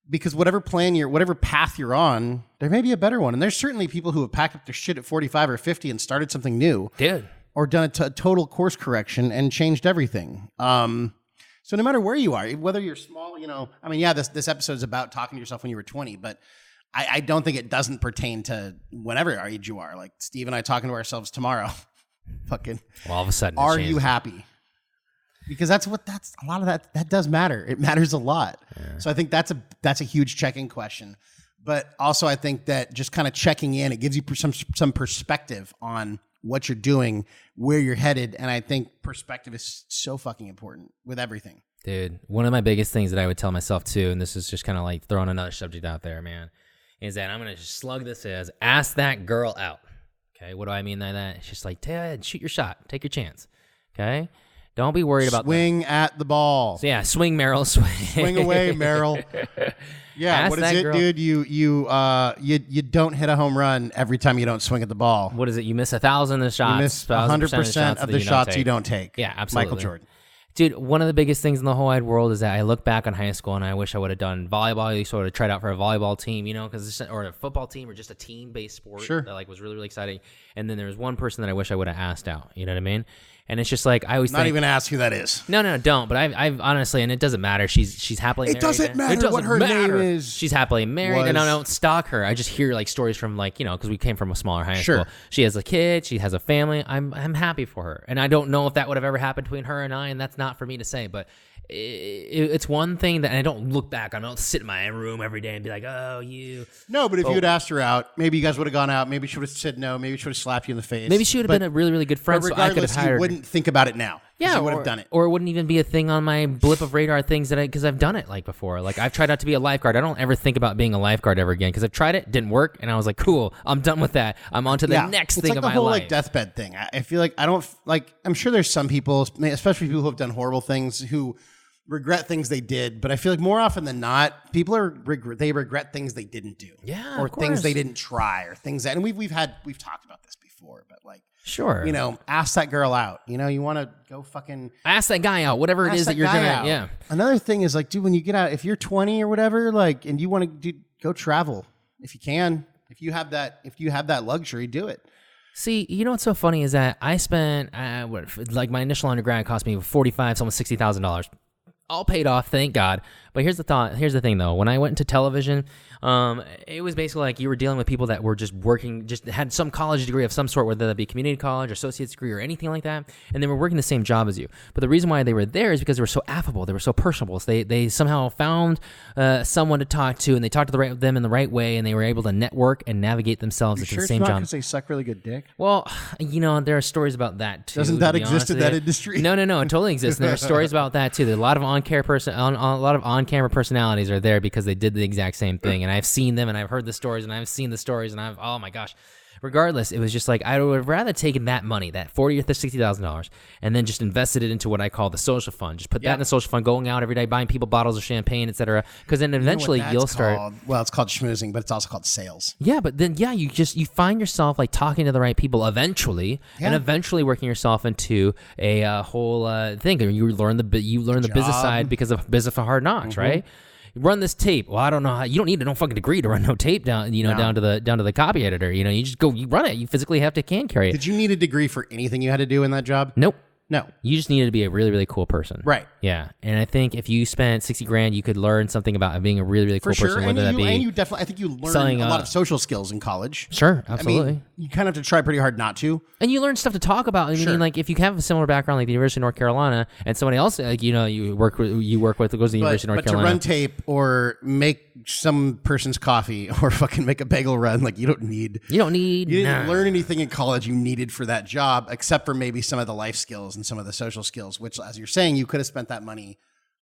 [SPEAKER 4] Because whatever path you're on, there may be a better one. And there's certainly people who have packed up their shit at 45 or 50 and started something new.
[SPEAKER 2] Dude.
[SPEAKER 4] Or done a total course correction and changed everything. So no matter where you are, whether you're small, this episode is about talking to yourself when you were 20, but I don't think it doesn't pertain to whatever age you are. Like Steve and I talking to ourselves tomorrow. Fucking.
[SPEAKER 2] Well, all of a sudden,
[SPEAKER 4] are you happy? Because that's a lot of that does matter. It matters a lot. Yeah. So I think that's a huge check-in question. But also I think that just kind of checking in, it gives you some perspective on what you're doing, where you're headed. And I think perspective is so fucking important with everything.
[SPEAKER 2] Dude, one of my biggest things that I would tell myself too, and this is just kind of like throwing another subject out there, man, is that I'm going to just slug this as ask that girl out. Okay. What do I mean by that? It's just like, Ted, shoot your shot. Take your chance. Okay. Don't be worried about
[SPEAKER 4] swing at the ball.
[SPEAKER 2] So yeah, swing, Meryl, swing
[SPEAKER 4] away, Meryl. Yeah,
[SPEAKER 2] ask
[SPEAKER 4] what is it,
[SPEAKER 2] girl.
[SPEAKER 4] Dude? You don't hit a home run every time you don't swing at the ball.
[SPEAKER 2] What is it? You miss 1,000 of the shots.
[SPEAKER 4] You miss 100% of the shots you don't take.
[SPEAKER 2] Yeah, absolutely.
[SPEAKER 4] Michael Jordan.
[SPEAKER 2] Dude, one of the biggest things in the whole wide world is that I look back on high school and I wish I would have done volleyball. You sort of tried out for a volleyball team, or a football team, or just a team-based sport that like was really, really exciting. And then there was one person that I wish I would have asked out. You know what I mean? And it's just like I always
[SPEAKER 4] not even ask who that is.
[SPEAKER 2] No, don't. But I've honestly, and it doesn't matter. She's happily married.
[SPEAKER 4] It doesn't matter what her name is.
[SPEAKER 2] She's happily married, and I don't stalk her. I just hear like stories from like because we came from a smaller high school. She has a kid. She has a family. I'm happy for her, and I don't know if that would have ever happened between her and I, and that's not for me to say. But it's one thing that, and I don't look back. I don't sit in my room every day and be like, oh, you.
[SPEAKER 4] No, but if you had asked her out, maybe you guys would have gone out. Maybe she would have said no. Maybe she would have slapped you in the face.
[SPEAKER 2] Maybe she would have been a really, really good friend.
[SPEAKER 4] But
[SPEAKER 2] so I could have hired her.
[SPEAKER 4] You wouldn't think about it now.
[SPEAKER 2] Yeah,
[SPEAKER 4] you would have done it,
[SPEAKER 2] or it wouldn't even be a thing on my blip of radar things because I've done it like before. Like I've tried out to be a lifeguard. I don't ever think about being a lifeguard ever again because I've tried it, didn't work, and I was like, cool, I'm done with that. I'm on to the next thing
[SPEAKER 4] like
[SPEAKER 2] of my life.
[SPEAKER 4] It's like the whole like deathbed thing. I feel like I'm sure there's some people, especially people who have done horrible things, who regret things they did, but I feel like more often than not, people regret things they didn't do, or things they didn't try, or things that, and we've talked about this before, but like,
[SPEAKER 2] sure,
[SPEAKER 4] ask that girl out. You want to go fucking
[SPEAKER 2] ask that guy out, whatever it is that you're gonna.
[SPEAKER 4] Out.
[SPEAKER 2] Yeah.
[SPEAKER 4] Another thing is like, dude, when you get out, if you're 20 or whatever, like, and you want to go travel, if you can, if you have that luxury, do it.
[SPEAKER 2] See, what's so funny is that I spent like my initial undergrad cost me $45,000, almost $60,000. All paid off, thank God. But here's the thing though. When I went into television, it was basically like you were dealing with people that were just working, just had some college degree of some sort, whether that be community college or associate's degree or anything like that, and they were working the same job as you. But the reason why they were there is because they were so affable, they were so personable. So they somehow found someone to talk to, and they talked to them in the right way, and they were able to network and navigate themselves into the same job.
[SPEAKER 4] Because they suck really good dick?
[SPEAKER 2] Well, there are stories about that too.
[SPEAKER 4] Doesn't that exist in that industry?
[SPEAKER 2] No, it totally exists. And there are stories about that too. There are a lot of on-camera personalities are there because they did the exact same thing, and I've seen them, and I've heard the stories, and I've seen the stories, and oh my gosh, regardless, it was just like I would have rather taken that money, that $40,000 or $60,000, and then just invested it into what I call the social fund. Just put that in the social fund, going out every day, buying people bottles of champagne, etc. Because then eventually you'll start.
[SPEAKER 4] Well, it's called schmoozing, but it's also called sales.
[SPEAKER 2] Yeah, but then you find yourself like talking to the right people eventually, and eventually working yourself into a whole thing. You learn the business side because of Business for Hard Knocks, right? Run this tape. Well, I don't know how. You don't need no fucking degree to run no tape down. Down to the copy editor. You just go. You run it. You physically have to carry it.
[SPEAKER 4] Did you need a degree for anything you had to do in that job?
[SPEAKER 2] Nope.
[SPEAKER 4] No.
[SPEAKER 2] You just needed to be a really, really cool person.
[SPEAKER 4] Right.
[SPEAKER 2] Yeah. And I think if you spent $60,000, you could learn something about being a really, really cool person. Whether that be
[SPEAKER 4] and you definitely, I think you learn a lot of social skills in college.
[SPEAKER 2] Sure, absolutely.
[SPEAKER 4] I mean, you kind of have to try pretty hard not to.
[SPEAKER 2] And you learn stuff to talk about. I mean, like if you have a similar background, like the University of North Carolina, and somebody else, like you work with that goes to the University of North Carolina.
[SPEAKER 4] But to run tape or make some person's coffee or fucking make a bagel run, like you didn't learn anything in college you needed for that job, except for maybe some of the life skills and some of the social skills, which, as you're saying, you could have spent that money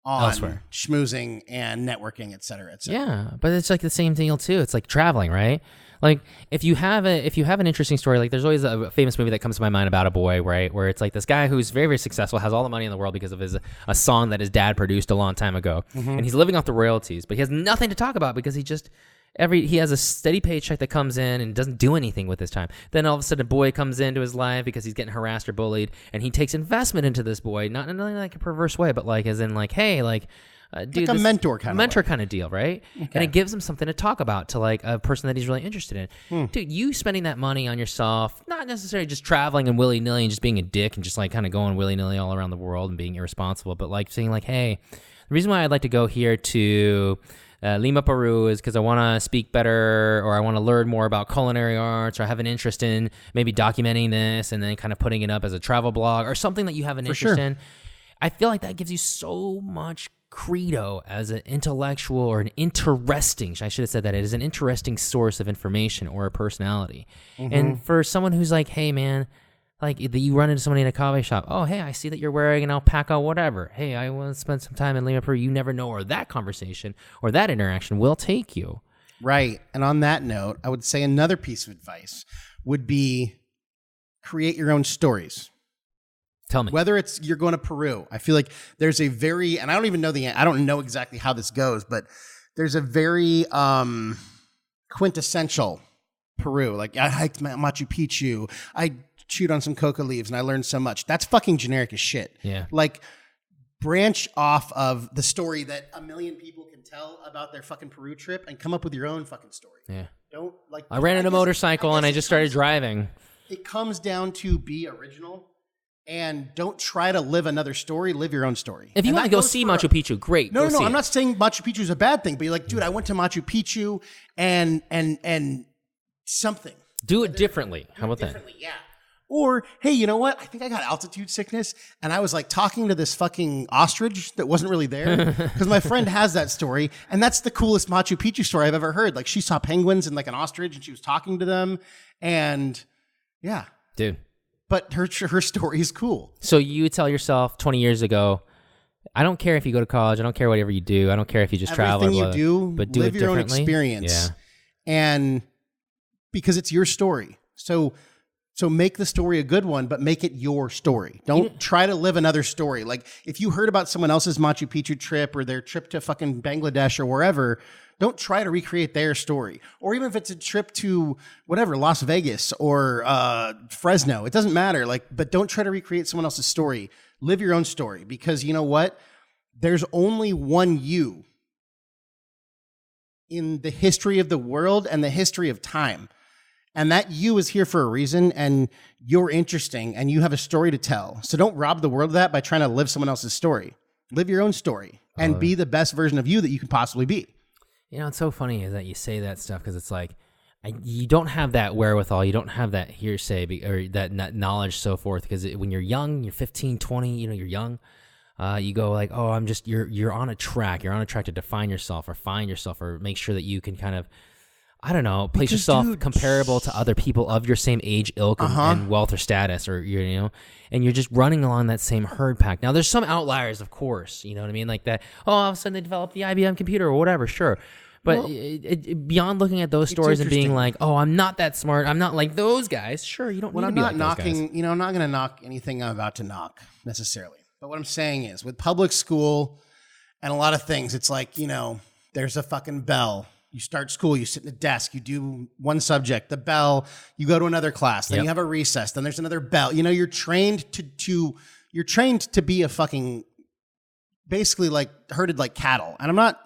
[SPEAKER 4] on
[SPEAKER 2] elsewhere,
[SPEAKER 4] schmoozing and networking, et cetera, et cetera.
[SPEAKER 2] Yeah, but it's like the same deal too. It's like traveling, right? Like if you have an interesting story, like there's always a famous movie that comes to my mind about a boy, right? Where it's like this guy who's very, very successful, has all the money in the world because of a song that his dad produced a long time ago, and he's living off the royalties, but he has nothing to talk about because he has a steady paycheck that comes in and doesn't do anything with his time. Then all of a sudden a boy comes into his life because he's getting harassed or bullied, and he takes investment into this boy, not in like a perverse way, but like as in like, hey, like dude,
[SPEAKER 4] like a mentor kind
[SPEAKER 2] of deal, right?
[SPEAKER 4] Okay.
[SPEAKER 2] And it gives him something to talk about to like a person that he's really interested in. Dude, you spending that money on yourself, not necessarily just traveling and willy-nilly and just being a dick and just like kind of going willy-nilly all around the world and being irresponsible, but like saying like, hey, the reason why I'd like to go here to Lima, Peru is because I want to speak better, or I want to learn more about culinary arts, or I have an interest in maybe documenting this and then kind of putting it up as a travel blog or something that you have an interest in. I feel like that gives you so much credo as an intellectual or an interesting, I should have said that, it is an interesting source of information or a personality. And for someone who's like, hey man, like you run into somebody in a coffee shop, oh hey, I see that you're wearing an alpaca, whatever, hey, I want to spend some time in Lima, Peru, you never know where that conversation or that interaction will take you.
[SPEAKER 4] Right. And on that note, I would say another piece of advice would be create your own stories.
[SPEAKER 2] Tell me.
[SPEAKER 4] Whether it's you're going to Peru, I feel like there's a very, and I don't even know I don't know exactly how this goes, but there's a very quintessential Peru. Like I hiked Machu Picchu, I chewed on some coca leaves, and I learned so much. That's fucking generic as shit.
[SPEAKER 2] Yeah.
[SPEAKER 4] Like branch off of the story that a million people can tell about their fucking Peru trip and come up with your own fucking story.
[SPEAKER 2] Yeah.
[SPEAKER 4] Don't like.
[SPEAKER 2] I ran in a motorcycle and I just started driving.
[SPEAKER 4] It comes down to be original. And don't try to live another story. Live your own story.
[SPEAKER 2] If you want to go see Machu Picchu, great.
[SPEAKER 4] No. I'm not saying Machu Picchu is a bad thing, but you're like, dude, I went to Machu Picchu and something.
[SPEAKER 2] Do it differently. How about that?
[SPEAKER 4] Yeah. Or, hey, you know what? I think I got altitude sickness, and I was like talking to this fucking ostrich that wasn't really there because my friend has that story, and that's the coolest Machu Picchu story I've ever heard. Like she saw penguins and like an ostrich, and she was talking to them, and yeah,
[SPEAKER 2] dude.
[SPEAKER 4] But her story is cool.
[SPEAKER 2] So you tell yourself 20 years ago, I don't care if you go to college. I don't care whatever you do. I don't care if you just travel.
[SPEAKER 4] Everything you do,
[SPEAKER 2] but do
[SPEAKER 4] live
[SPEAKER 2] it
[SPEAKER 4] your own
[SPEAKER 2] differently.
[SPEAKER 4] experience.
[SPEAKER 2] Yeah.
[SPEAKER 4] And because it's your story. So make the story a good one, but make it your story. Don't try to live another story. Like if you heard about someone else's Machu Picchu trip or their trip to fucking Bangladesh or wherever, don't try to recreate their story. Or even if it's a trip to whatever, Las Vegas or Fresno, it doesn't matter. Like, but don't try to recreate someone else's story. Live your own story, because you know what? There's only one you in the history of the world and the history of time. And that you is here for a reason, and you're interesting and you have a story to tell. So don't rob the world of that by trying to live someone else's story. Live your own story and be the best version of you that you can possibly be.
[SPEAKER 2] You know, it's so funny is that you say that stuff because it's like you don't have that wherewithal. You don't have that hearsay or that knowledge, so forth. Because when you're young, you're 15, 20, you're young. You go like, oh, you're on a track. You're on a track to define yourself or find yourself or make sure that you can kind of, I don't know, place yourself comparable to other people of your same age, ilk, and wealth or status, or and you're just running along that same herd pack. Now, there's some outliers, of course, you know what I mean, like that. Oh, all of a sudden they developed the IBM computer or whatever, sure, But beyond looking at those stories and being like, oh, I'm not that smart, I'm not like those guys. Sure, you don't need to be like those guys.
[SPEAKER 4] I'm not going to knock anything I'm about to knock necessarily. But what I'm saying is with public school and a lot of things, it's like, there's a fucking bell. You start school, you sit in a desk, you do one subject, the bell, you go to another class, then you have a recess, then there's another bell. You're trained you're trained to be a fucking basically like herded like cattle. And I'm not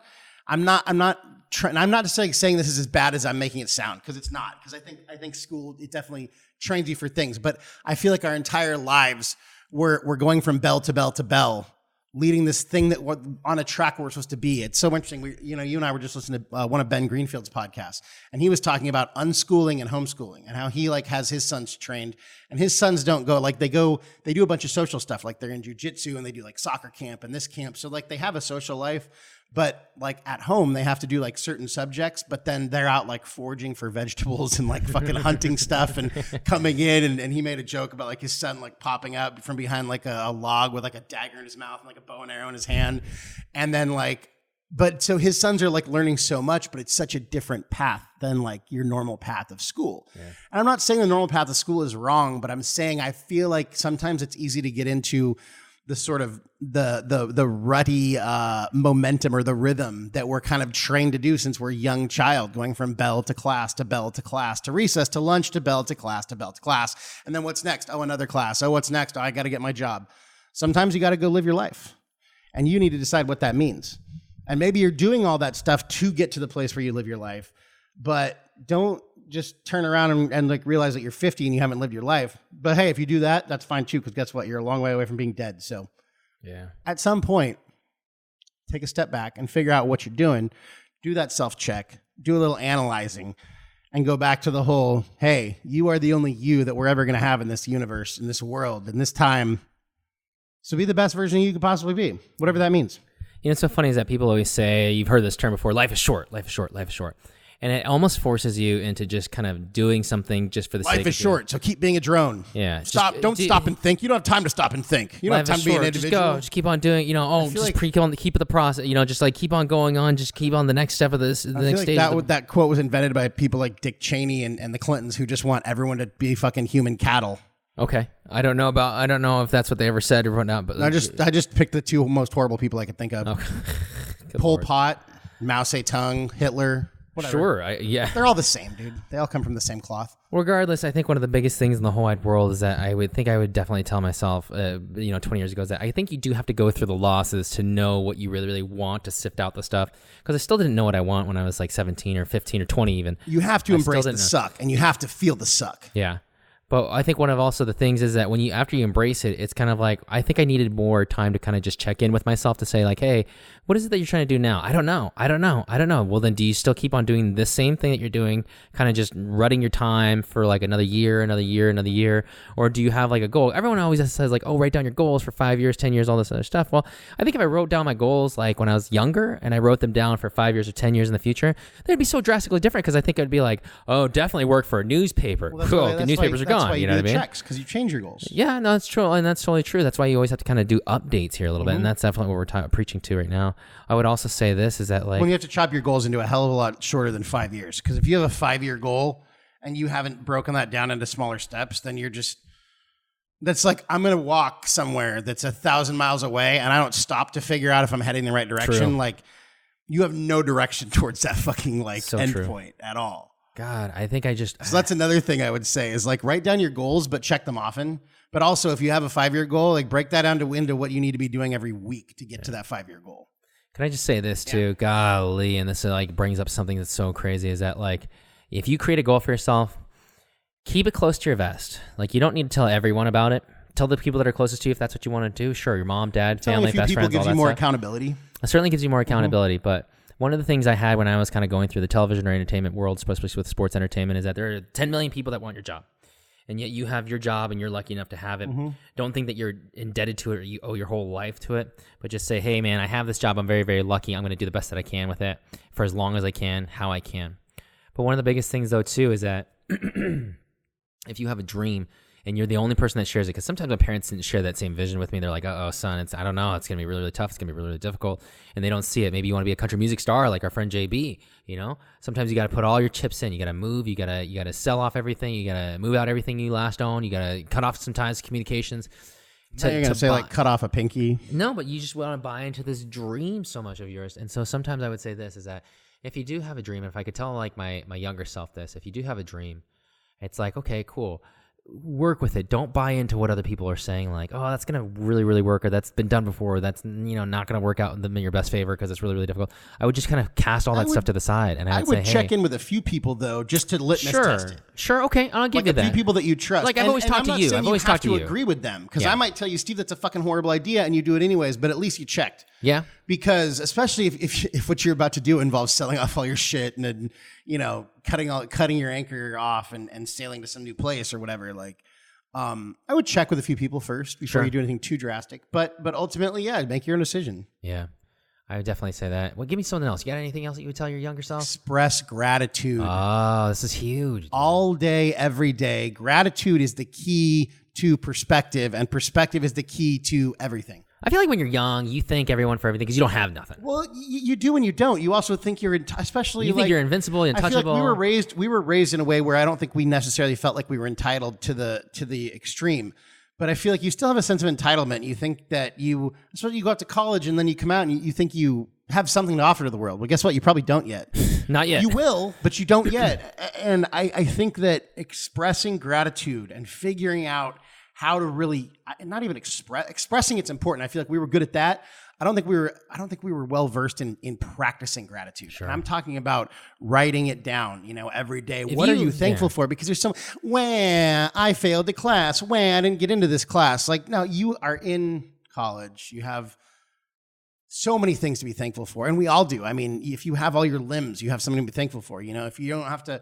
[SPEAKER 4] saying this is as bad as I'm making it sound, because it's not. Because I think school, it definitely trains you for things. But I feel like our entire lives we're going from bell to bell to bell, leading this thing that we're on a track where we're supposed to be. It's so interesting. You and I were just listening to one of Ben Greenfield's podcasts, and he was talking about unschooling and homeschooling and how he like has his sons trained, and his sons don't go like they do a bunch of social stuff. Like they're in jiu-jitsu and they do like soccer camp and this camp. So like they have a social life, but like at home they have to do like certain subjects, but then they're out like foraging for vegetables and like fucking hunting stuff and coming in. And he made a joke about like his son like popping out from behind like a log with like a dagger in his mouth and like a bow and arrow in his hand. And then like, but so his sons are like learning so much, but it's such a different path than like your normal path of school. Yeah. And I'm not saying the normal path of school is wrong, but I'm saying I feel like sometimes it's easy to get into the sort of the rutty momentum or the rhythm that we're kind of trained to do since we're a young child, going from bell to class to bell to class to recess to lunch to bell to class to bell to class. And then what's next? Oh, another class. Oh, what's next? Oh, I got to get my job. Sometimes you got to go live your life, and you need to decide what that means. And maybe you're doing all that stuff to get to the place where you live your life, but don't just turn around and like realize that you're 50 and you haven't lived your life. But hey, if you do that, that's fine too, because guess what? You're a long way away from being dead. So yeah, at some point, take a step back and figure out what you're doing. Do that self-check, do a little analyzing, and go back to the whole, hey, you are the only you that we're ever going to have in this universe, in this world, in this time. So be the best version you could possibly be, whatever that means.
[SPEAKER 2] What's so funny is that people always say, you've heard this term before, life is short, life is short, life is short. And it almost forces you into just kind of doing something just for the sake of it.
[SPEAKER 4] Life is short, so keep being a drone.
[SPEAKER 2] Yeah.
[SPEAKER 4] Don't stop and think. You don't have time to stop and think. You don't have time to be an individual.
[SPEAKER 2] Just keep on doing, keep the process, just like keep on going on, just keep on the next step of this, the next stage.
[SPEAKER 4] That quote was invented by people like Dick Cheney and the Clintons, who just want everyone to be fucking human cattle.
[SPEAKER 2] Okay. I don't know if that's what they ever said or whatnot, but
[SPEAKER 4] I just picked the two most horrible people I could think of. Okay. Pol Pot, Mao Zedong, Hitler. Whatever.
[SPEAKER 2] Sure, yeah.
[SPEAKER 4] They're all the same, dude. They all come from the same cloth.
[SPEAKER 2] Regardless, I think one of the biggest things in the whole wide world is that I would definitely tell myself, 20 years ago, is that I think you do have to go through the losses to know what you really, really want, to sift out the stuff. Because I still didn't know what I want when I was like 17 or 15 or 20 even.
[SPEAKER 4] You have to embrace the suck, and you have to feel the suck.
[SPEAKER 2] Yeah. But I think one of also the things is that after you embrace it, it's kind of like, I think I needed more time to kind of just check in with myself to say like, hey, what is it that you're trying to do now? I don't know. Well, then do you still keep on doing the same thing that you're doing, kind of just rutting your time for like another year? Or do you have like a goal? Everyone always says like, oh, write down your goals for 5 years, 10 years, all this other stuff. Well, I think if I wrote down my goals like when I was younger and I wrote them down for 5 years or 10 years in the future, they'd be so drastically different, because I think it'd be like, oh, definitely work for a newspaper.
[SPEAKER 4] Well,
[SPEAKER 2] cool. The newspapers are gone.
[SPEAKER 4] You
[SPEAKER 2] know what I mean?
[SPEAKER 4] Checks, because you change your goals.
[SPEAKER 2] Yeah, no, that's true, and that's totally true. That's why you always have to kind of do updates here a little bit, and that's definitely what we're preaching to right now. I would also say this is that like
[SPEAKER 4] when you have to chop your goals into a hell of a lot shorter than 5 years, because if you have a 5-year goal and you haven't broken that down into smaller steps, then that's like, I'm going to walk somewhere that's 1,000 miles away and I don't stop to figure out if I'm heading the right direction. True. Like, you have no direction towards that fucking like endpoint at all.
[SPEAKER 2] God, I think I just...
[SPEAKER 4] So that's another thing I would say is like, write down your goals, but check them often. But also, if you have a 5-year goal, like break that down into what you need to be doing every week to get to that 5-year goal.
[SPEAKER 2] Can I just say this too? Golly, and this like brings up something that's so crazy, is that like, if you create a goal for yourself, keep it close to your vest. Like, you don't need to tell everyone about it. Tell the people that are closest to you if that's what you want to do. Sure, your mom, dad, family, best friends, all that stuff.
[SPEAKER 4] Gives you more accountability.
[SPEAKER 2] It certainly gives you more accountability, but one of the things I had when I was kind of going through the television or entertainment world, especially with sports entertainment, is that there are 10 million people that want your job. And yet you have your job and you're lucky enough to have it. Don't think that you're indebted to it or you owe your whole life to it, but just say, hey man, I have this job. I'm very, very lucky. I'm going to do the best that I can with it for as long as I can, how I can. But one of the biggest things though too is that if you have a dream, and you're the only person that shares it. Because sometimes my parents didn't share that same vision with me. They're like, "Oh, son, I don't know. It's gonna be really, really tough. It's gonna be really, really difficult," and they don't see it. Maybe you want to be a country music star like our friend JB. You know, sometimes you got to put all your chips in. You got to move. You got to sell off everything. You got to move out everything you last own. You got to cut off sometimes communications.
[SPEAKER 4] You're going to say like cut off a pinky?
[SPEAKER 2] No, but you just want to buy into this dream so much of yours. And so sometimes I would say this is that if you do have a dream, and if I could tell like my younger self this, if you do have a dream, it's like, okay, cool. Work with it. Don't buy into what other people are saying, like, oh, that's going to really, really work, or that's been done before. That's, not going to work out in your best favor because it's really, really difficult. I would just kind of cast all that stuff to the side. And I would say,
[SPEAKER 4] check in with a few people, though, just to litmus test it.
[SPEAKER 2] Sure, okay, I'll give you that.
[SPEAKER 4] A few people that you trust.
[SPEAKER 2] Like, I've always talked to you. I've always talked to you.
[SPEAKER 4] You have to agree with them, because I might tell you, Steve, that's a fucking horrible idea, and you do it anyways, but at least you checked.
[SPEAKER 2] Yeah.
[SPEAKER 4] Because especially if what you're about to do involves selling off all your shit and then, cutting your anchor off and sailing to some new place or whatever, like, I would check with a few people first before you do anything too drastic. But ultimately, make your own decision.
[SPEAKER 2] Yeah, I would definitely say that. Well, give me something else. You got anything else that you would tell your younger self?
[SPEAKER 4] Express gratitude.
[SPEAKER 2] Oh, this is huge.
[SPEAKER 4] All day, every day. Gratitude is the key to perspective, and perspective is the key to everything.
[SPEAKER 2] I feel like when you're young, you thank everyone for everything because you don't have nothing.
[SPEAKER 4] Well, you do and you don't. You also think you're, especially
[SPEAKER 2] you think you're invincible, untouchable.
[SPEAKER 4] I feel like we were raised in a way where I don't think we necessarily felt like we were entitled to the extreme. But I feel like you still have a sense of entitlement. You think that especially you go out to college and then you come out and you think you have something to offer to the world. Well, guess what? You probably don't yet.
[SPEAKER 2] Not yet.
[SPEAKER 4] You will, but you don't yet. And I think that expressing gratitude and figuring out how to really not even expressing it's important. I feel like we were good at that. I don't think we were well versed in practicing gratitude.
[SPEAKER 2] Sure.
[SPEAKER 4] And I'm talking about writing it down, every day. What are you thankful for? Because there's I failed the class. I didn't get into this class. Like, no, you are in college. You have so many things to be thankful for, and we all do. I mean, if you have all your limbs, you have something to be thankful for. If you don't have to,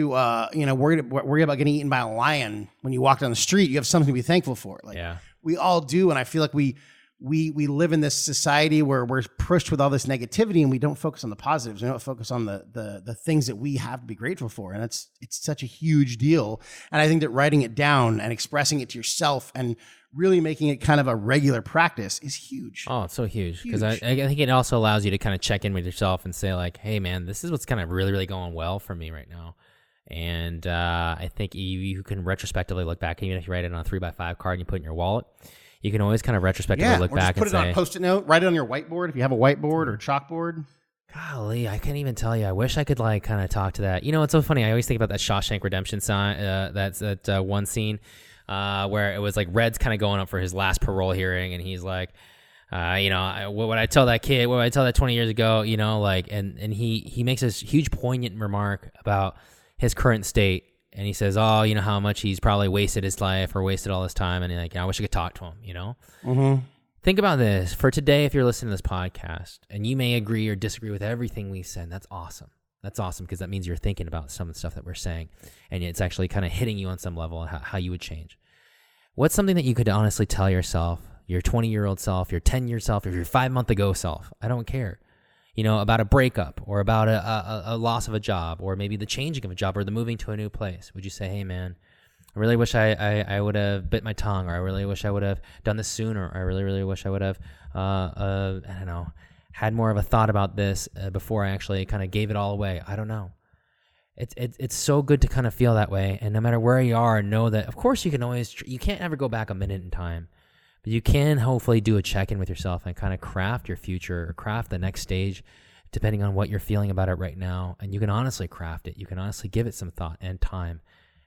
[SPEAKER 4] worry about getting eaten by a lion when you walk down the street, you have something to be thankful for. Like, we all do, and I feel like we live in this society where we're pushed with all this negativity, and we don't focus on the positives. We don't focus on the things that we have to be grateful for, and it's such a huge deal. And I think that writing it down and expressing it to yourself and really making it kind of a regular practice is huge.
[SPEAKER 2] Oh, it's so huge. Because I think it also allows you to kind of check in with yourself and say like, hey man, this is what's kind of really, really going well for me right now. And I think you can retrospectively look back, even if you write it on a 3x5 card and you put it in your wallet, you can always kind of retrospectively look back and say, put it
[SPEAKER 4] on a Post-it note, write it on your whiteboard if you have a whiteboard or chalkboard.
[SPEAKER 2] Golly, I can't even tell you. I wish I could like kind of talk to that. It's so funny. I always think about that Shawshank Redemption sign, that one scene where it was like Red's kind of going up for his last parole hearing, and he's like, what would I tell that kid? What would I tell that 20 years ago? And he makes this huge poignant remark about his current state, and he says, oh, how much he's probably wasted his life or wasted all his time, and I wish I could talk to him.
[SPEAKER 4] Mm-hmm.
[SPEAKER 2] Think about this. For today, if you're listening to this podcast, and you may agree or disagree with everything we said, that's awesome. That's awesome because that means you're thinking about some of the stuff that we're saying, and it's actually kind of hitting you on some level on how you would change. What's something that you could honestly tell yourself, your 20-year-old self, your 10-year self, or your 5-month-ago self? I don't care. About a breakup or about a loss of a job or maybe the changing of a job or the moving to a new place. Would you say, hey, man, I really wish I would have bit my tongue, or I really wish I would have done this sooner, or I really, really wish I would have, I don't know, had more of a thought about this before I actually kind of gave it all away. I don't know. It's so good to kind of feel that way. And no matter where you are, know that, of course, you can't ever go back a minute in time, but you can hopefully do a check-in with yourself and kind of craft your future or craft the next stage depending on what you're feeling about it right now. And you can honestly craft it. You can honestly give it some thought and time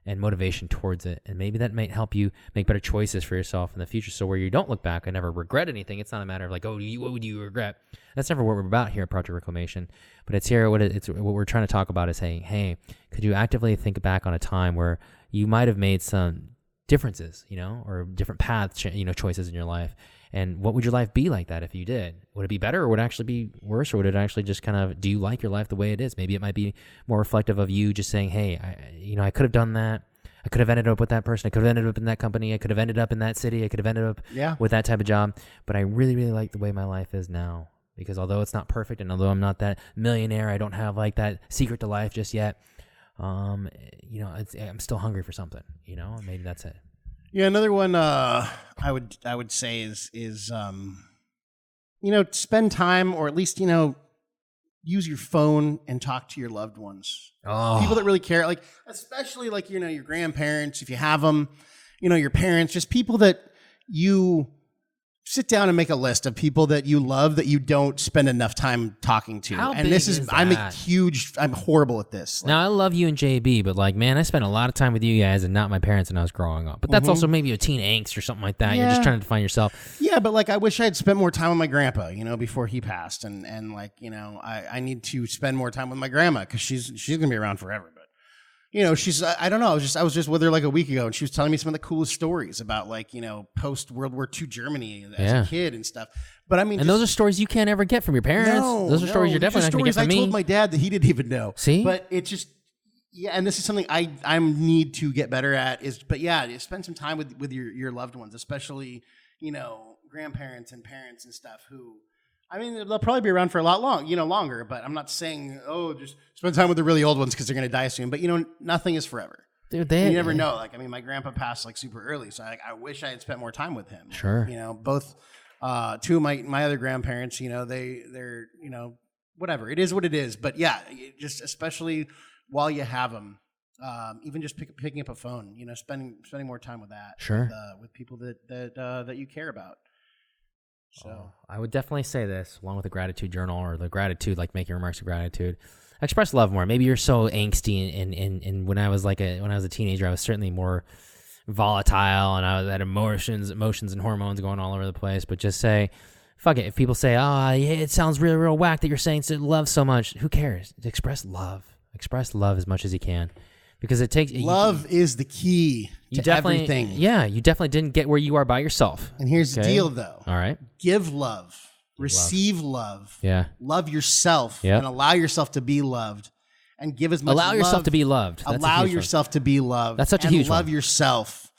[SPEAKER 2] and motivation towards it. And maybe that might help you make better choices for yourself in the future. So where you don't look back and never regret anything, it's not a matter of like, what would you regret? That's never what we're about here at Project Reclamation. But it's here, what we're trying to talk about is saying, hey, could you actively think back on a time where you might have made some differences, or different paths, choices in your life? And what would your life be like that if you did? Would it be better, or would it actually be worse, or would it actually just kind of, do you like your life the way it is? Maybe it might be more reflective of you just saying, hey, I could have done that. I could have ended up with that person. I could have ended up in that company. I could have ended up in that city. I could have ended up with that type of job. But I really, really like the way my life is now, because although it's not perfect and although I'm not that millionaire, I don't have like that secret to life just yet. I'm still hungry for something, maybe that's it.
[SPEAKER 4] Yeah, another one I would say is spend time, or at least use your phone and talk to your loved ones. People that really care, like especially like your grandparents if you have them, your parents, just people that you sit down and make a list of people that you love that you don't spend enough time talking to.
[SPEAKER 2] How
[SPEAKER 4] and
[SPEAKER 2] big
[SPEAKER 4] this
[SPEAKER 2] is
[SPEAKER 4] I'm horrible at this.
[SPEAKER 2] Now, I love you and JB, but I spent a lot of time with you guys and not my parents when I was growing up. But that's also maybe a teen angst or something like that.
[SPEAKER 4] Yeah.
[SPEAKER 2] You're just trying to find yourself.
[SPEAKER 4] Yeah, but I wish I had spent more time with my grandpa, before he passed. And I need to spend more time with my grandma because she's going to be around forever. But, she's, I don't know. I was just with her like a week ago and she was telling me some of the coolest stories about post World War II Germany as a kid and stuff. But I mean,
[SPEAKER 2] those are stories you can't ever get from your parents. Those are stories you're definitely not going to get from me.
[SPEAKER 4] I told my dad that he didn't even know.
[SPEAKER 2] See?
[SPEAKER 4] But it's just, yeah, and this is something I need to get better at spend some time with your loved ones, especially, grandparents and parents and stuff who, I mean, they'll probably be around for a lot longer, but I'm not saying, just spend time with the really old ones because they're going to die soon. But, nothing is forever.
[SPEAKER 2] Dude,
[SPEAKER 4] you never know. My grandpa passed super early, so I wish I had spent more time with him.
[SPEAKER 2] Sure.
[SPEAKER 4] Both two of my other grandparents, they're whatever. It is what it is. But yeah, just especially while you have them, even just picking up a phone, spending more time with that.
[SPEAKER 2] Sure.
[SPEAKER 4] With people that you care about. So
[SPEAKER 2] I would definitely say this, along with the gratitude journal or the gratitude, like making remarks of gratitude. Express love more. Maybe you're so angsty, and when I was a teenager, I was certainly more volatile, and I had emotions and hormones going all over the place. But just say, fuck it. If people say, it sounds really real whack that you're saying love so much, who cares? Express love. Express love as much as you can. Because it takes
[SPEAKER 4] love is the key to everything.
[SPEAKER 2] Yeah, you definitely didn't get where you are by yourself.
[SPEAKER 4] And here's the deal, though.
[SPEAKER 2] All right,
[SPEAKER 4] give love, receive love.
[SPEAKER 2] Yeah,
[SPEAKER 4] love yourself and allow yourself to be loved, and give as much.
[SPEAKER 2] Allow yourself to be loved.
[SPEAKER 4] Allow yourself to be loved.
[SPEAKER 2] That's such a huge one.
[SPEAKER 4] Love yourself,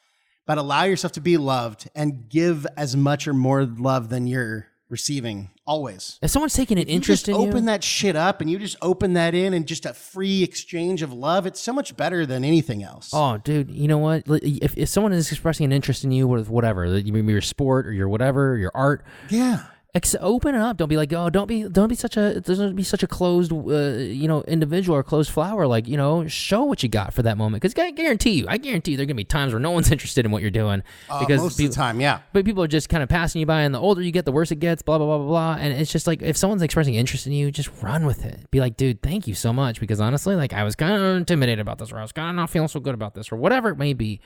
[SPEAKER 4] but allow yourself to be loved and give as much or more love than you're receiving always.
[SPEAKER 2] If someone's taking an interest in you,
[SPEAKER 4] open that shit up and you just open that in and just a free exchange of love, it's so much better than anything else.
[SPEAKER 2] Oh, dude, you know what? If someone is expressing an interest in you with whatever, maybe your sport or your whatever, or your art,
[SPEAKER 4] yeah.
[SPEAKER 2] Open it up. Don't be like, don't be such a closed, individual or closed flower. Show what you got for that moment. Because I guarantee you, there are gonna be times where no one's interested in what you're doing. Because
[SPEAKER 4] most of the time, yeah.
[SPEAKER 2] But people are just kind of passing you by, and the older you get, the worse it gets. Blah blah blah blah blah. And it's just like if someone's expressing interest in you, just run with it. Be like, dude, thank you so much. Because honestly, I was kind of intimidated about this, or I was kind of not feeling so good about this, or whatever it may be.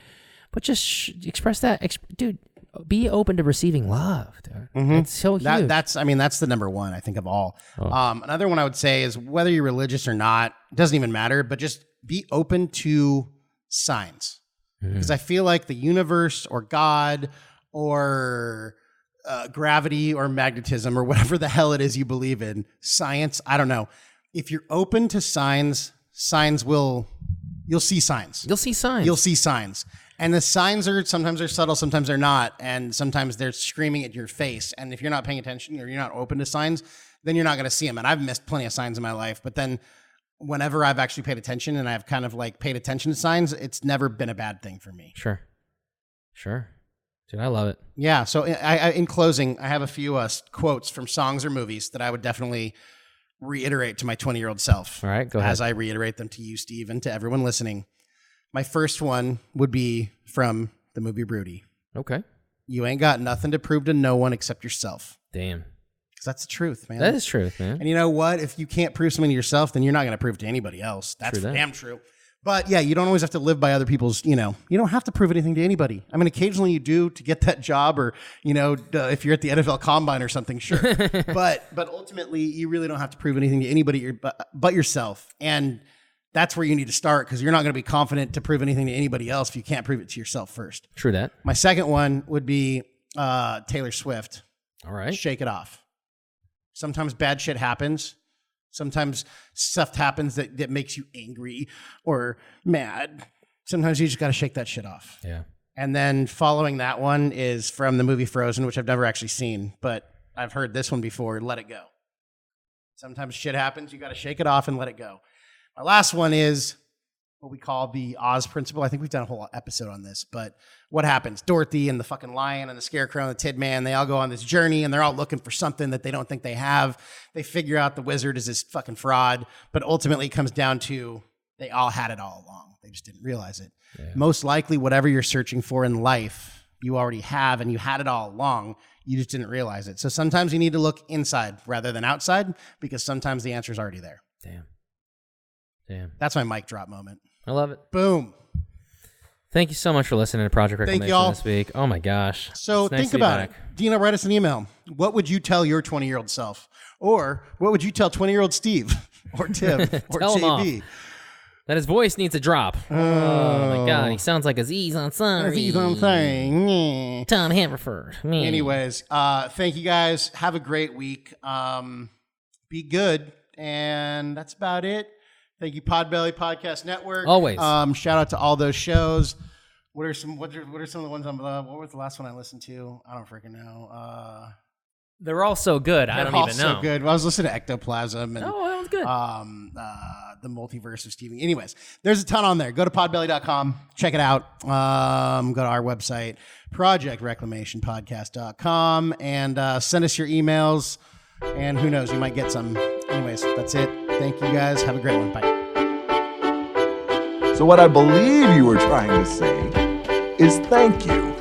[SPEAKER 2] But just express that, dude. Be open to receiving love, dude. Mm-hmm. It's so huge.
[SPEAKER 4] That's the number one, I think, of all. Another one I would say is whether you're religious or not, it doesn't even matter, but just be open to signs. Because I feel like the universe or God or gravity or magnetism or whatever the hell it is you believe in, science, I don't know. If you're open to signs, you'll see signs.
[SPEAKER 2] You'll see signs.
[SPEAKER 4] And the signs sometimes they're subtle, sometimes they're not, and sometimes they're screaming at your face. And if you're not paying attention or you're not open to signs, then you're not going to see them. And I've missed plenty of signs in my life, but then whenever I've actually paid attention and I've kind of paid attention to signs, it's never been a bad thing for me.
[SPEAKER 2] Sure. Dude, I love it.
[SPEAKER 4] Yeah. So in closing, I have a few quotes from songs or movies that I would definitely reiterate to my 20-year-old self.
[SPEAKER 2] All right, go ahead.
[SPEAKER 4] As I reiterate them to you, Steve, and to everyone listening. My first one would be from the movie Broody.
[SPEAKER 2] Okay.
[SPEAKER 4] You ain't got nothing to prove to no one except yourself.
[SPEAKER 2] Damn.
[SPEAKER 4] Because that's the truth, man.
[SPEAKER 2] That is truth, man.
[SPEAKER 4] And you know what? If you can't prove something to yourself, then you're not going to prove to anybody else. That's damn true. But yeah, you don't always have to live by other people's, you don't have to prove anything to anybody. I mean, occasionally you do to get that job or, if you're at the NFL Combine or something, sure. but ultimately, you really don't have to prove anything to anybody but yourself. And that's where you need to start because you're not going to be confident to prove anything to anybody else if you can't prove it to yourself first.
[SPEAKER 2] True that.
[SPEAKER 4] My second one would be Taylor Swift.
[SPEAKER 2] All right.
[SPEAKER 4] Shake it off. Sometimes bad shit happens. Sometimes stuff happens that makes you angry or mad. Sometimes you just got to shake that shit off.
[SPEAKER 2] Yeah.
[SPEAKER 4] And then following that one is from the movie Frozen, which I've never actually seen, but I've heard this one before. Let it go. Sometimes shit happens. You got to shake it off and let it go. My last one is what we call the Oz principle. I think we've done a whole episode on this, but what happens? Dorothy and the fucking lion and the scarecrow and the Tin Man, they all go on this journey and they're all looking for something that they don't think they have. They figure out the wizard is this fucking fraud, but ultimately it comes down to they all had it all along. They just didn't realize it. Yeah. Most likely, whatever you're searching for in life, you already have, and you had it all along. You just didn't realize it. So sometimes you need to look inside rather than outside, because sometimes the answer is already there. Damn. That's my mic drop moment.
[SPEAKER 2] I love it.
[SPEAKER 4] Boom.
[SPEAKER 2] Thank you so much for listening to Project Reclamation this week. Oh my gosh.
[SPEAKER 4] So think about it. Dina, write us an email. What would you tell your 20-year-old self? Or what would you tell 20-year-old Steve or Tim or JB?
[SPEAKER 2] That his voice needs a drop. Oh my God. He sounds like Aziz Ansari.
[SPEAKER 4] Aziz Ansari.
[SPEAKER 2] Tom Haverford.
[SPEAKER 4] Anyways, thank you guys. Have a great week. Be good. And that's about it. Thank you, Podbelly Podcast Network.
[SPEAKER 2] Always.
[SPEAKER 4] Shout out to all those shows. What are some of the ones on? What was the last one I listened to? I don't freaking know.
[SPEAKER 2] They're all so good. I don't even know.
[SPEAKER 4] So good. Well, I was listening to Ectoplasm and
[SPEAKER 2] that was good.
[SPEAKER 4] The Multiverse of Stevie. Anyways, there's a ton on there. Go to podbelly.com. Check it out. Go to our website, projectreclamationpodcast.com, and send us your emails. And who knows, you might get some. Anyways, that's it. Thank you guys. Have a great one. Bye.
[SPEAKER 5] So what I believe you were trying to say is thank you.